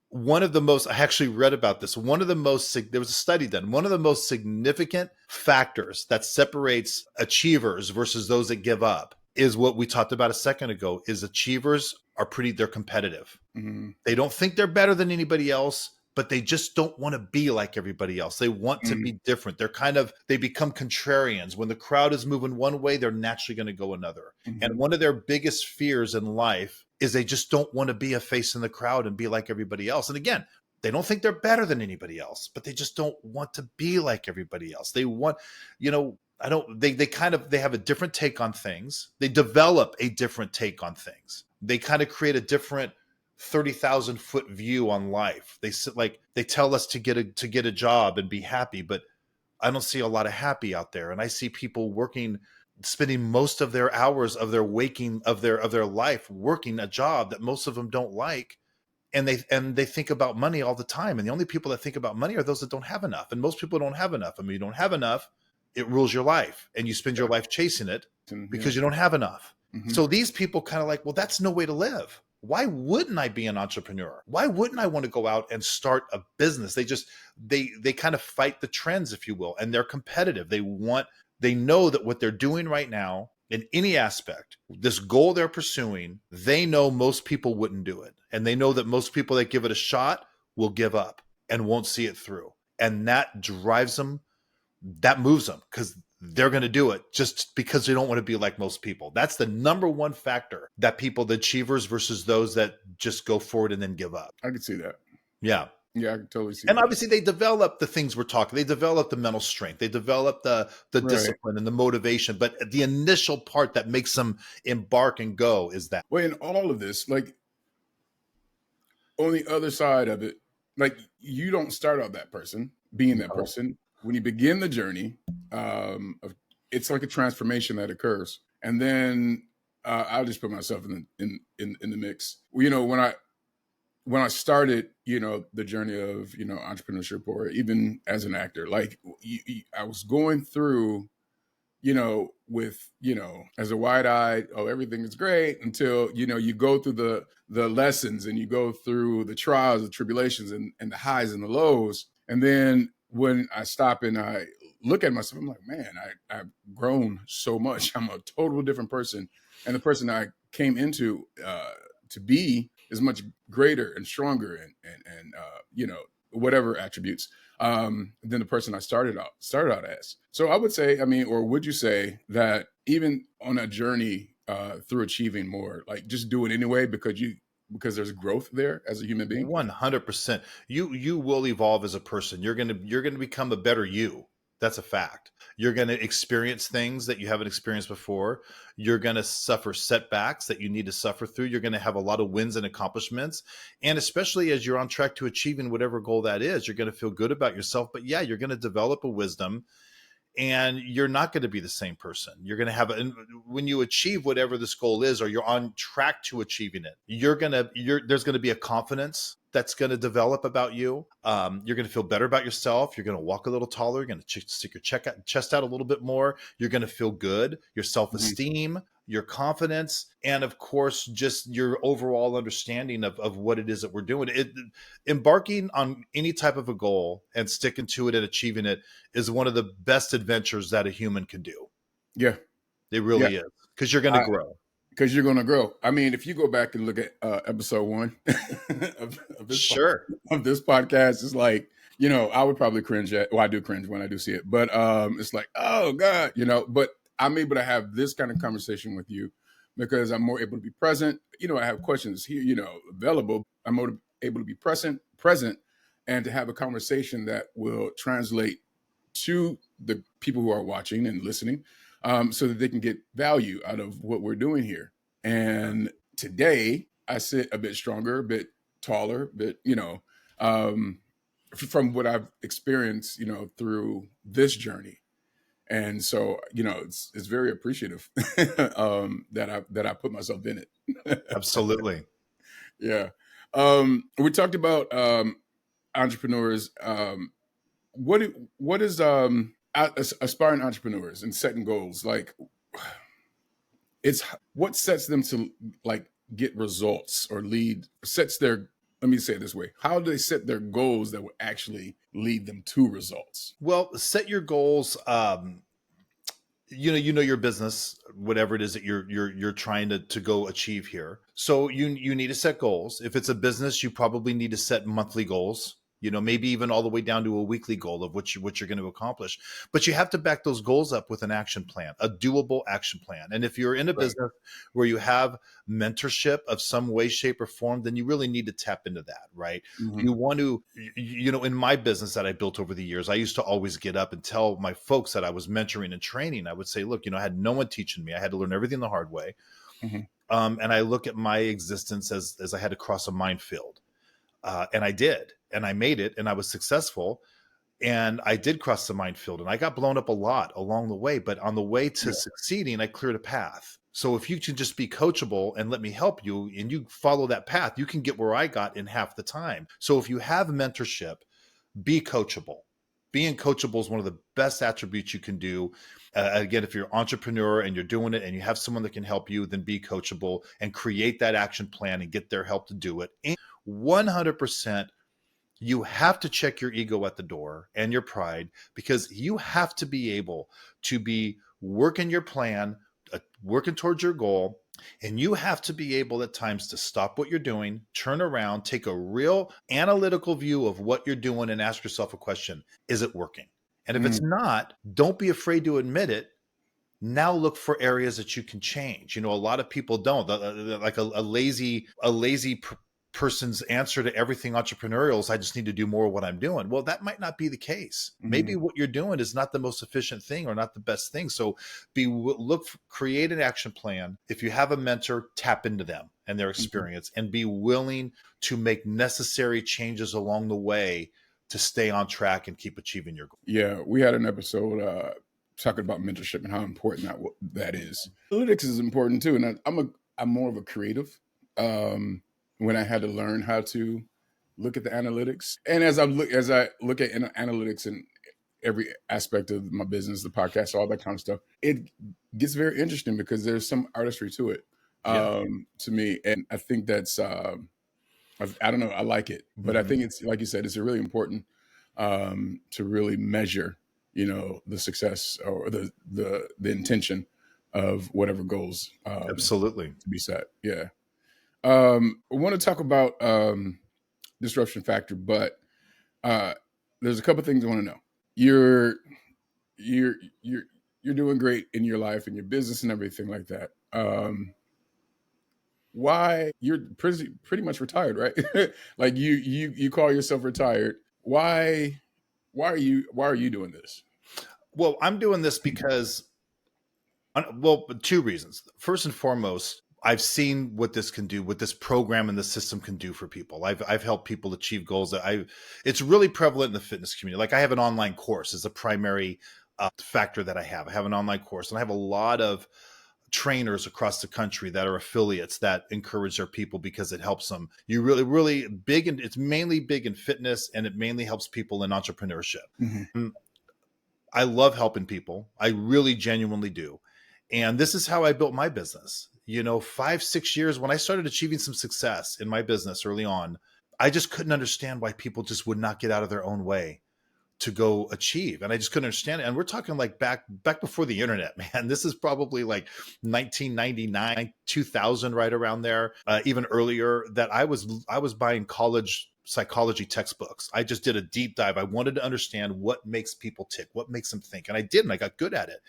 One of the most, I actually read about this. There was a study done. One of the most significant factors that separates achievers versus those that give up is what we talked about a second ago, is achievers they're competitive. Mm-hmm. They don't think they're better than anybody else, but they just don't want to be like everybody else. They want to be different. They become contrarians. When the crowd is moving one way, they're naturally going to go another. Mm-hmm. And one of their biggest fears in life is they just don't want to be a face in the crowd and be like everybody else. And again, they don't think they're better than anybody else, but they just don't want to be like everybody else. They want, they have a different take on things. They develop a different take on things. They kind of create a different 30,000 foot view on life. They tell us to get a job and be happy, but I don't see a lot of happy out there. And I see people spending most of their hours of their life working a job that most of them don't like. And they think about money all the time. And the only people that think about money are those that don't have enough. And most people don't have enough. I mean, you don't have enough, it rules your life, and you spend your life chasing it because you don't have enough. Mm-hmm. So these people kind of like, well, that's no way to live. Why wouldn't I be an entrepreneur? Why wouldn't I want to go out and start a business? They kind of fight the trends, if you will, and they're competitive. They know that what they're doing right now in any aspect, this goal they're pursuing, they know most people wouldn't do it. And they know that most people that give it a shot will give up and won't see it through. And that drives them, that moves them, because they're going to do it just because they don't want to be like most people. That's the number one factor that the achievers versus those that just go forward and then give up. I can see that. Yeah. Yeah, I can totally see and that. Obviously they develop the things we're talking. They develop the mental strength. They develop the discipline and the motivation. But the initial part that makes them embark and go is that. Well, in all of this, like on the other side of it, like you don't start out that person, being that person. When you begin the journey, it's like a transformation that occurs. And then I'll just put myself in the mix. When I started, the journey of, entrepreneurship, or even as an actor, like I was going through, with, as a wide-eyed, oh, everything is great, until, you go through the lessons and you go through the trials, the tribulations and the highs and the lows. And then when I stop and I look at myself, I'm like, man, I've grown so much. I'm a total different person. And the person I came into to be is much greater and stronger and whatever attributes, than the person I started out as. So I would say, or would you say that even on a journey through achieving more, like just do it anyway because there's growth there as a human being? 100%. You will evolve as a person. You're gonna become a better you. That's a fact. You're going to experience things that you haven't experienced before. You're going to suffer setbacks that you need to suffer through. You're going to have a lot of wins and accomplishments. And especially as you're on track to achieving whatever goal that is, you're going to feel good about yourself. But yeah, you're going to develop a wisdom, and you're not going to be the same person. You're going to have when you achieve whatever this goal is, or you're on track to achieving it, there's going to be a confidence that's going to develop about you. You're going to feel better about yourself. You're going to walk a little taller. You're going to stick your chest out a little bit more. You're going to feel good. Your self-esteem, your confidence, and of course, just your overall understanding of what it is that we're doing. Embarking on any type of a goal and sticking to it and achieving it is one of the best adventures that a human can do. Yeah. It really is, because you're going to grow. Because you're going to grow. If you go back and look at episode 1 of this podcast, it's like, I would probably cringe I do cringe when I do see it, but it's like, oh God, but I'm able to have this kind of conversation with you because I'm more able to be present. I have questions here, available. I'm more able to be present, and to have a conversation that will translate to the people who are watching and listening, so that they can get value out of what we're doing here. And today I sit a bit stronger, a bit taller, from what I've experienced, through this journey. And so, it's very appreciative that I put myself in it. Absolutely. Yeah. We talked about entrepreneurs. What is aspiring entrepreneurs and setting goals like? It's what sets them to like get results or let me say it this way. How do they set their goals that will actually lead them to results? Well, set your goals. You know your business, whatever it is that you're trying to go achieve here. So you need to set goals. If it's a business, you probably need to set monthly goals. Maybe even all the way down to a weekly goal of what you're going to accomplish. But you have to back those goals up with an action plan, a doable action plan. And if you're in a business where you have mentorship of some way, shape, or form, then you really need to tap into that, right? Mm-hmm. You want to, in my business that I built over the years, I used to always get up and tell my folks that I was mentoring and training. I would say, look, I had no one teaching me. I had to learn everything the hard way. Mm-hmm. And I look at my existence as I had to cross a minefield. And I did, and I made it, and I was successful, and I did cross the minefield, and I got blown up a lot along the way, but on the way to succeeding, I cleared a path. So if you can just be coachable and let me help you, and you follow that path, you can get where I got in half the time. So if you have mentorship, be coachable. Being coachable is one of the best attributes you can do. Again, if you're an entrepreneur and you're doing it and you have someone that can help you, then be coachable and create that action plan and get their help to do it. And 100%, you have to check your ego at the door and your pride, because you have to be able to be working your plan, working towards your goal. And you have to be able at times to stop what you're doing, turn around, take a real analytical view of what you're doing and ask yourself a question. Is it working? And if it's not, don't be afraid to admit it. Now look for areas that you can change. A lot of people don't. Like a lazy person's answer to everything entrepreneurial is, I just need to do more of what I'm doing. Well, that might not be the case. Mm-hmm. Maybe what you're doing is not the most efficient thing or not the best thing. So create an action plan. If you have a mentor, tap into them and their experience, and be willing to make necessary changes along the way to stay on track and keep achieving your goal. Yeah, we had an episode talking about mentorship and how important that is. Analytics is important too, and I'm more of a creative. When I had to learn how to look at the analytics, and as I look at analytics in every aspect of my business, the podcast, all that kind of stuff, it gets very interesting because there's some artistry to it, to me, and I think that's I don't know, I like it, but I think it's, like you said, it's really important to really measure, the success or the intention of whatever goals absolutely to be set. Yeah. I want to talk about disruption factor, but There's a couple things I want to know. You're you're you're you're doing great in your life and your business and everything like that. Why you're pretty much retired, right? Like you call yourself retired. Why are you doing this? Well, I'm doing this because, well, two reasons. First and foremost, I've seen what this can do, what this program and the system can do for people. I've helped people achieve goals that it's really prevalent in the fitness community. Like I have an online course as a primary factor that I have. I have an online course, and I have a lot of trainers across the country that are affiliates that encourage their people because it helps them. You really big, and it's mainly big in fitness, and it mainly helps people in entrepreneurship. Mm-hmm. I love helping people. I really genuinely do. And this is how I built my business. 5-6 years when I started achieving some success in my business early on, I just couldn't understand why people just would not get out of their own way to go achieve. And I just couldn't understand it. And we're talking like back before the internet, man. This is probably like 1999, 2000, right around there, even earlier, that I was buying college psychology textbooks. I just did a deep dive. I wanted to understand what makes people tick, what makes them think. And I did, and I got good at it.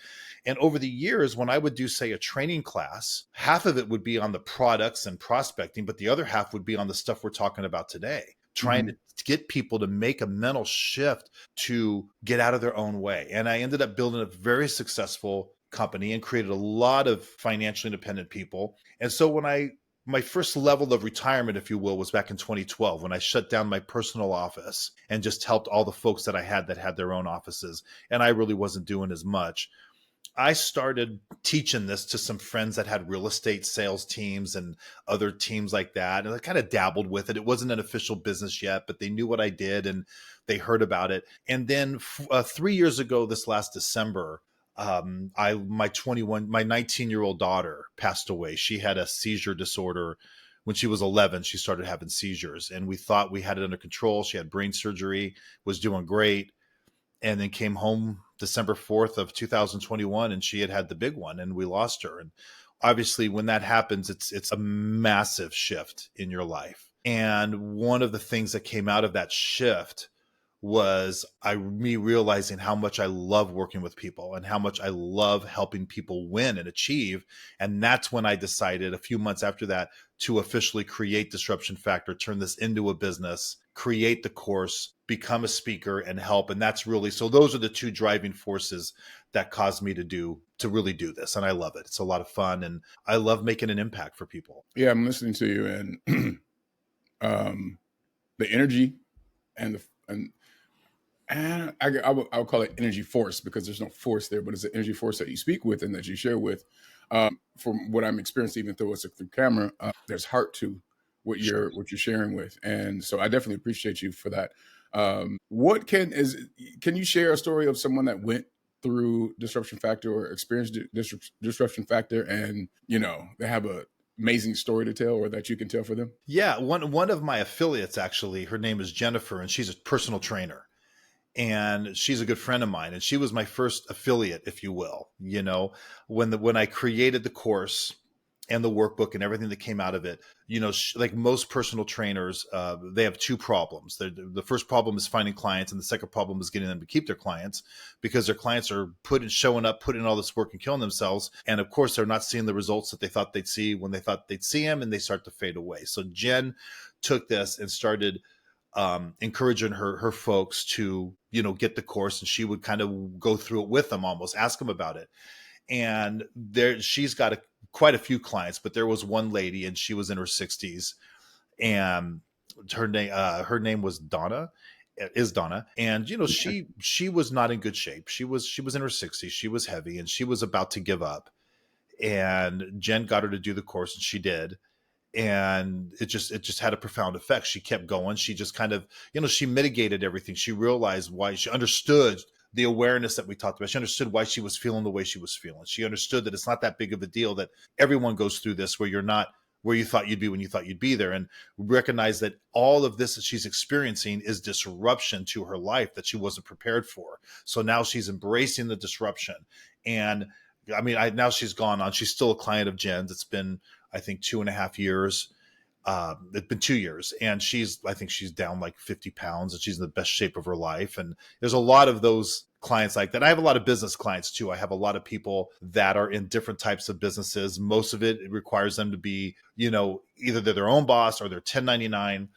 And over the years, when I would do, say, a training class, half of it would be on the products and prospecting, but the other half would be on the stuff we're talking about today, trying to get people to make a mental shift to get out of their own way. And I ended up building a very successful company and created a lot of financially independent people. And so my first level of retirement, if you will, was back in 2012 when I shut down my personal office and just helped all the folks that I had that had their own offices. And I really wasn't doing as much. I started teaching this to some friends that had real estate sales teams and other teams like that. And I kind of dabbled with it. It wasn't an official business yet, but they knew what I did and they heard about it. And then 3 years ago, this last December, my 19-year-old daughter passed away. She had a seizure disorder. When she was 11, she started having seizures, and we thought we had it under control. She had brain surgery, was doing great, and then came home December 4th of 2021, and she had the big one, and we lost her. And obviously when that happens, it's a massive shift in your life. And one of the things that came out of that shift was me realizing how much I love working with people and how much I love helping people win and achieve. And that's when I decided a few months after that to officially create Disruption Factor, turn this into a business, create the course, become a speaker, and help. And that's really, so those are the two driving forces that caused me to really do this. And I love it. It's a lot of fun, and I love making an impact for people. Yeah, I'm listening to you, and the energy and I would call it energy force, because there's no force there, but it's an energy force that you speak with and that you share with. From what I'm experiencing, even though it's through camera, there's heart to what you're sharing with, and so I definitely appreciate you for that. Can you share a story of someone that went through Disruption Factor or experienced Disruption Factor, and they have a amazing story to tell, or that you can tell for them? Yeah, one of my affiliates, actually, her name is Jennifer, and she's a personal trainer. And she's a good friend of mine, and she was my first affiliate, if you will. When I created the course and the workbook and everything that came out of it, like most personal trainers, they have two problems. The first problem is finding clients, and the second problem is getting them to keep their clients, because their clients are showing up, putting in all this work and killing themselves. And of course, they're not seeing the results that they thought they'd see when they thought they'd see them, and they start to fade away. So Jen took this and started encouraging her folks to, get the course, and she would kind of go through it with them, almost ask them about it. And she's got quite a few clients, but there was one lady, and she was in her 60s, and her name was Donna, is Donna. And, she was not in good shape. She was in her 60s. She was heavy, and she was about to give up. And Jen got her to do the course, and she did. And it just had a profound effect. She kept going. She just kind of, she mitigated everything. She realized why. She understood the awareness that we talked about. She understood why she was feeling the way she was feeling. She understood that it's not that big of a deal, that everyone goes through this, where you're not where you thought you'd be when you thought you'd be there, and recognize that all of this that she's experiencing is disruption to her life that she wasn't prepared for. So now she's embracing the disruption. And now she's gone on. She's still a client of Jen's. It's been, I think, 2.5 years. It's been 2 years, and I think she's down like 50 pounds, and she's in the best shape of her life. And there's a lot of those clients like that. I have a lot of business clients too. I have a lot of people that are in different types of businesses. Most of it requires them to be, either they're their own boss or they're 1099,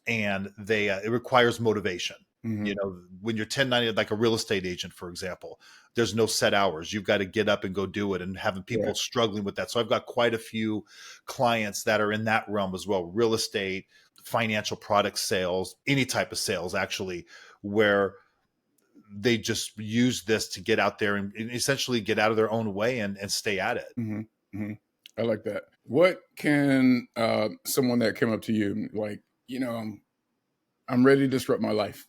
and it requires motivation. When you're 1099, like a real estate agent, for example, there's no set hours. You've got to get up and go do it, and having people struggling with that. So I've got quite a few clients that are in that realm as well. Real estate, financial product sales, any type of sales, actually, where they just use this to get out there and essentially get out of their own way and stay at it. I like that. What can someone that came up to you like, I'm ready to disrupt my life.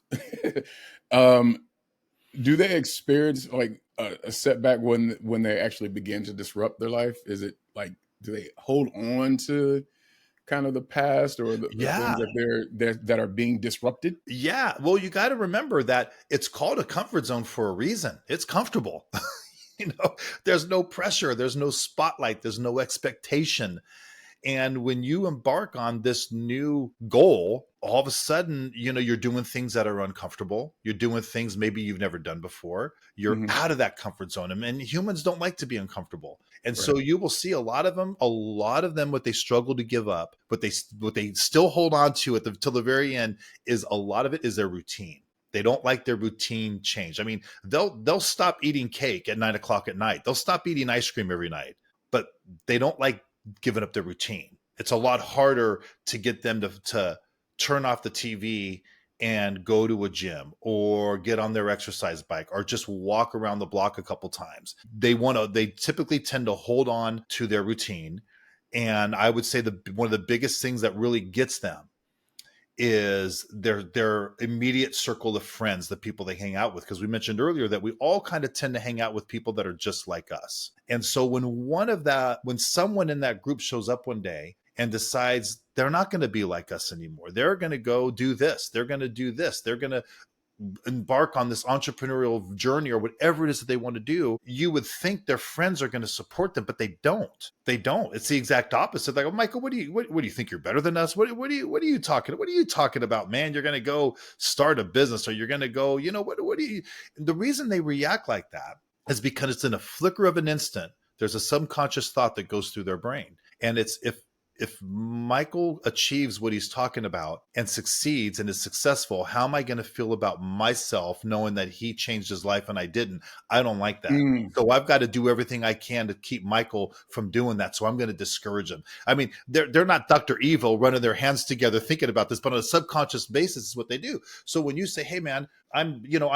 Do they experience like a setback when they actually begin to disrupt their life? Is it like, do they hold on to kind of the past or the things that are being disrupted? Yeah. Well, you got to remember that it's called a comfort zone for a reason. It's comfortable. There's no pressure. There's no spotlight. There's no expectation. And when you embark on this new goal, all of a sudden, you're doing things that are uncomfortable. You're doing things maybe you've never done before. You're out of that comfort zone. And humans don't like to be uncomfortable. And so you will see a lot of them, what they struggle to give up, what they still hold on to till the very end, is a lot of it is their routine. They don't like their routine change. I mean, they'll stop eating cake at 9:00 at night. They'll stop eating ice cream every night, but they don't like giving up their routine. It's a lot harder to get them to turn off the TV and go to a gym or get on their exercise bike or just walk around the block a couple times. They typically tend to hold on to their routine. And I would say one of the biggest things that really gets them is their immediate circle of friends, the people they hang out with. Because we mentioned earlier that we all kind of tend to hang out with people that are just like us. And so when someone in that group shows up one day and decides they're not going to be like us anymore, they're going to go do this, they're going to do this, they're going to embark on this entrepreneurial journey or whatever it is that they want to do, you would think their friends are going to support them, but they don't. It's the exact opposite. Like, oh, Michael, what do you think you're better than us? What are you talking about, man? You're going to go start a business, or you're going to go, the reason they react like that is because it's in a flicker of an instant. There's a subconscious thought that goes through their brain. And it's, if Michael achieves what he's talking about and succeeds and is successful, how am I going to feel about myself knowing that he changed his life and I didn't? I don't like that. So I've got to do everything I can to keep Michael from doing that. So I'm going to discourage him. I mean, they're not Dr. Evil running their hands together thinking about this, but on a subconscious basis is what they do. So when you say, hey, man, I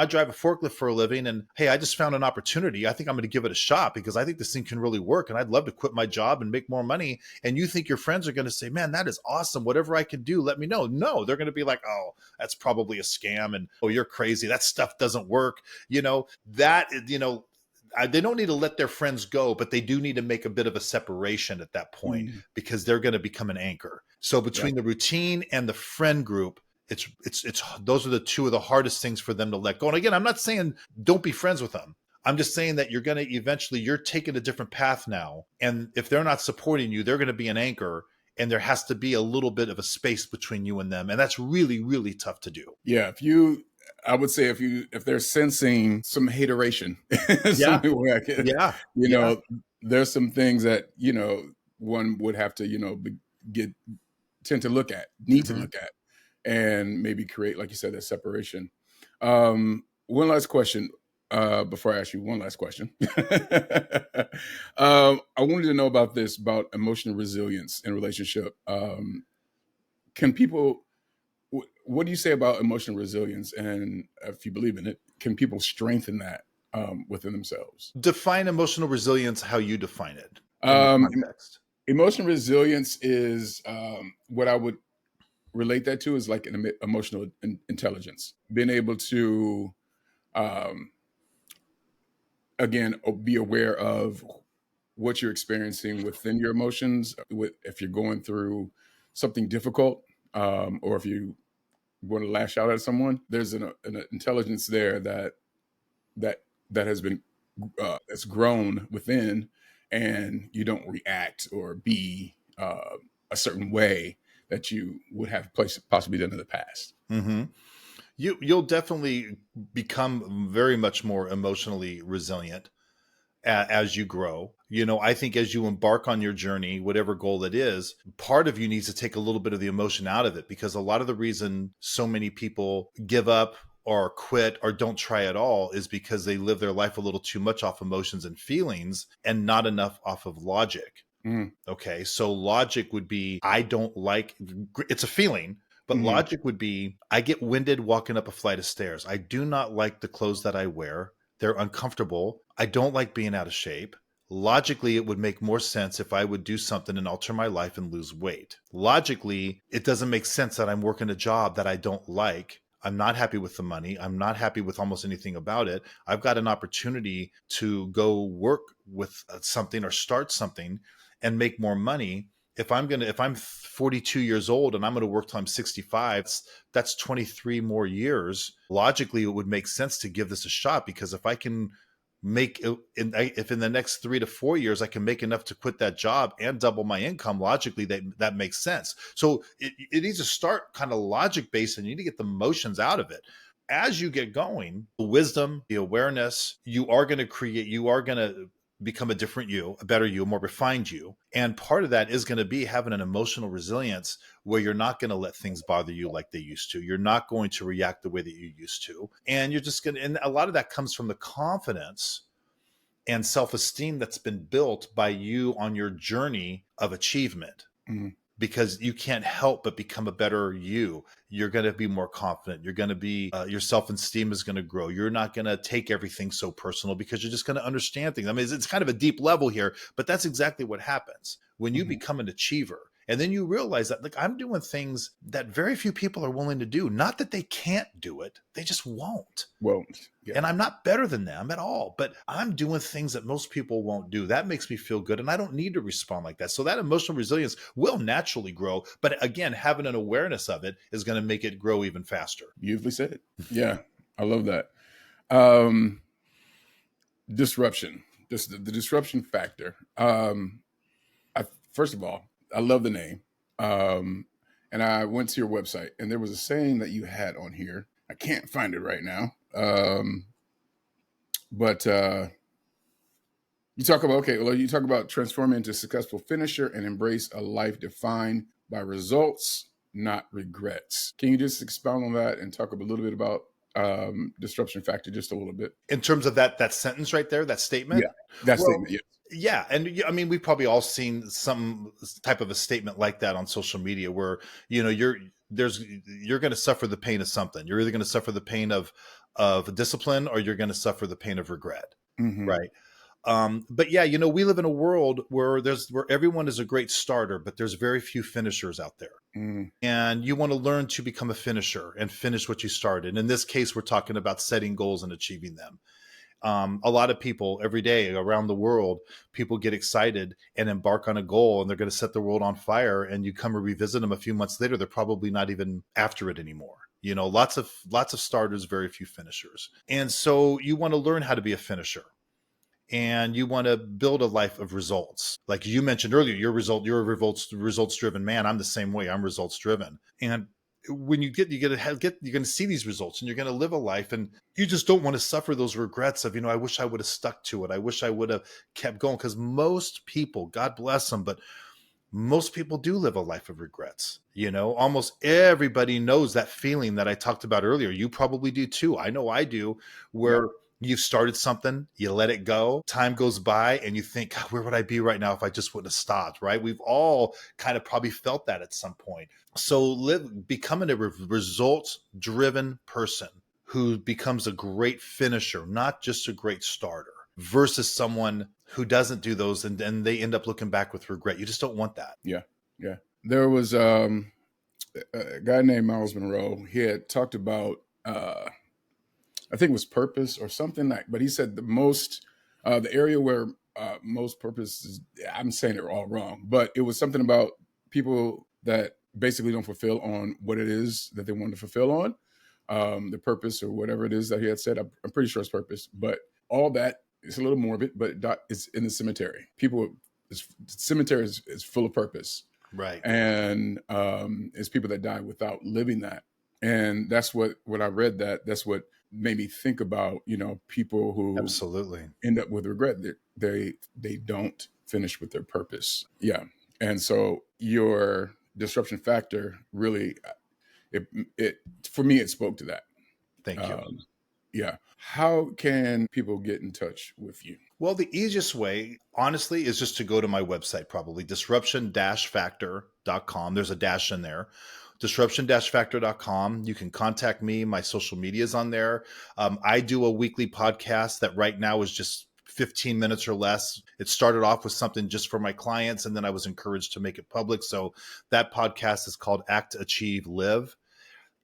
drive a forklift for a living, and hey, I just found an opportunity. I think I'm going to give it a shot because I think this thing can really work, and I'd love to quit my job and make more money. And you think your friends are going to say, man, that is awesome. Whatever I can do, let me know. No, they're going to be like, oh, that's probably a scam. And oh, you're crazy. That stuff doesn't work. They don't need to let their friends go, but they do need to make a bit of a separation at that point because they're going to become an anchor. So between the routine and the friend group, it's those are the two of the hardest things for them to let go. And again, I'm not saying don't be friends with them. I'm just saying that you're taking a different path now. And if they're not supporting you, they're going to be an anchor. And there has to be a little bit of a space between you and them. And that's really, really tough to do. Yeah. I would say if they're sensing some hateration, there's some things that, one would have to, need to look at and maybe create, like you said, that separation. One last question. Before I ask you one last question, I wanted to know about emotional resilience in relationship. Can people, what do you say about emotional resilience? And if you believe in it, can people strengthen that within themselves? Define emotional resilience how you define it in the context. Emotional resilience is what I would relate that to is like an emotional intelligence, being able to, again, be aware of what you're experiencing within your emotions. If you're going through something difficult, or if you want to lash out at someone, there's an intelligence there that has been that's grown within, and you don't react or be a certain way that you would have possibly done in the past. Mm-hmm. You'll definitely become very much more emotionally resilient as you grow. I think as you embark on your journey, whatever goal it is, part of you needs to take a little bit of the emotion out of it, because a lot of the reason so many people give up or quit or don't try at all is because they live their life a little too much off emotions and feelings and not enough off of logic. Mm. Okay. So logic would be, I don't like, it's a feeling. But Mhm. logic would be, I get winded walking up a flight of stairs. I do not like the clothes that I wear. They're uncomfortable. I don't like being out of shape. Logically, it would make more sense if I would do something and alter my life and lose weight. Logically, it doesn't make sense that I'm working a job that I don't like. I'm not happy with the money. I'm not happy with almost anything about it. I've got an opportunity to go work with something or start something and make more money. If I'm 42 years old and I'm going to work till I'm 65, that's 23 more years. Logically, it would make sense to give this a shot, because if I can if in the next 3 to 4 years I can make enough to quit that job and double my income, logically that makes sense. So it needs to start kind of logic based, and you need to get the emotions out of it. As you get going, the wisdom, the awareness, you are going to become a different you, a better you, a more refined you. And part of that is going to be having an emotional resilience where you're not going to let things bother you like they used to. You're not going to react the way that you used to. And you're just going to, and a lot of that comes from the confidence and self-esteem that's been built by you on your journey of achievement. Mhm. Because you can't help but become a better you. You're going to be more confident. You're going to be, your self-esteem is going to grow. You're not going to take everything so personal, because you're just going to understand things. I mean, it's kind of a deep level here, but that's exactly what happens when you Mhm. become an achiever. And then you realize that, like, I'm doing things that very few people are willing to do. Not that they can't do it, they just won't. Well, yeah. And I'm not better than them at all, but I'm doing things that most people won't do. That makes me feel good. And I don't need to respond like that. So that emotional resilience will naturally grow. But again, having an awareness of it is going to make it grow even faster. Beautifully said. Yeah, I love that. Disruption, just the disruption factor. First of all, I love the name. And I went to your website, and there was a saying that you had on here. I can't find it right now. But you talk about, you talk about transforming into a successful finisher and embrace a life defined by results, not regrets. Can you just expound on that and talk a little bit about disruption factor just a little bit? In terms of that sentence right there, that statement? Yeah, that Well, statement, yeah. yeah. And I mean, we've probably all seen some type of a statement like that on social media where, you're going to suffer the pain of something. You're either going to suffer the pain of discipline, or you're going to suffer the pain of regret. Mm-hmm. Right. But yeah, we live in a world where everyone is a great starter, but there's very few finishers out there. Mm-hmm. And you want to learn to become a finisher and finish what you started. In this case, we're talking about setting goals and achieving them. A lot of people every day around the world, people get excited and embark on a goal, and they're going to set the world on fire. And you come and revisit them a few months later, they're probably not even after it anymore. Lots of starters, very few finishers. And so you want to learn how to be a finisher. And you want to build a life of results. Like you mentioned earlier, you're a results driven man. I'm the same way. I'm results driven. And when you're going to see these results, and you're going to live a life, and you just don't want to suffer those regrets of, I wish I would have stuck to it. I wish I would have kept going. Because most people, God bless them, but most people do live a life of regrets. Almost everybody knows that feeling that I talked about earlier. You probably do too. I know I do, where you've started something, you let it go, time goes by, and you think, God, where would I be right now if I just wouldn't have stopped, right? We've all kind of probably felt that at some point. So becoming a results-driven person who becomes a great finisher, not just a great starter, versus someone who doesn't do those, and they end up looking back with regret. You just don't want that. Yeah. There was a guy named Miles Monroe. He had talked about, I think it was purpose or something but he said the area where most purpose is, I'm saying it all wrong, but it was something about people that basically don't fulfill on what it is that they want to fulfill on, the purpose or whatever it is that he had said. I'm pretty sure it's purpose, but all that is a little morbid, but it's in the cemetery. The cemetery is full of purpose. Right. And it's people that die without living that. And that's what I read, that's what made me think about, people who Absolutely. end up with regret, that they don't finish with their purpose. Yeah. And so your disruption factor really, it for me, it spoke to that. Thank you. Yeah. How can people get in touch with you? Well, the easiest way, honestly, is just to go to my website, probably disruption-factor.com. There's a dash in there. Disruption-factor.com. You can contact me. My social media is on there. I do a weekly podcast that right now is just 15 minutes or less. It started off with something just for my clients, and then I was encouraged to make it public. So that podcast is called Act, Achieve, Live.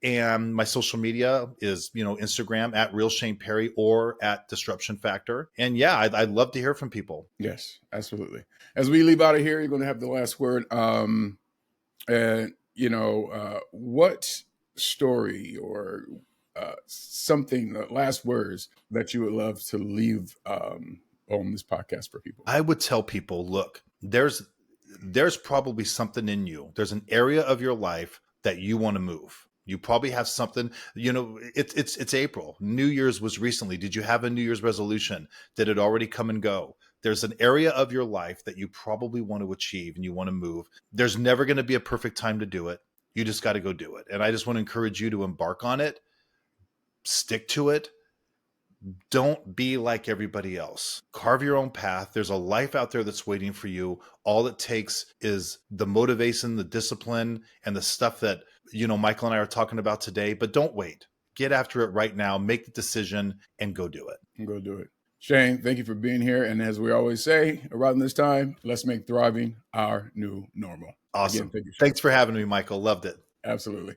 And my social media is, Instagram at Real Shane Perry or at Disruption Factor. And yeah, I'd love to hear from people. Yes, absolutely. As we leave out of here, you're going to have the last word. And what story or something, the last words that you would love to leave on this podcast for people? I would tell people, look, there's probably something in you. There's an area of your life that you want to move. You probably have something, it's April. New Year's was recently. Did you have a New Year's resolution? Did it already come and go? There's an area of your life that you probably want to achieve and you want to move. There's never going to be a perfect time to do it. You just got to go do it. And I just want to encourage you to embark on it, stick to it. Don't be like everybody else. Carve your own path. There's a life out there that's waiting for you. All it takes is the motivation, the discipline, and the stuff that, Michael and I are talking about today. But don't wait. Get after it right now. Make the decision and go do it. Go do it. Shane, thank you for being here. And as we always say around this time, let's make thriving our new normal. Awesome. Again, thank you, Shane. Thanks for having me, Michael. Loved it. Absolutely.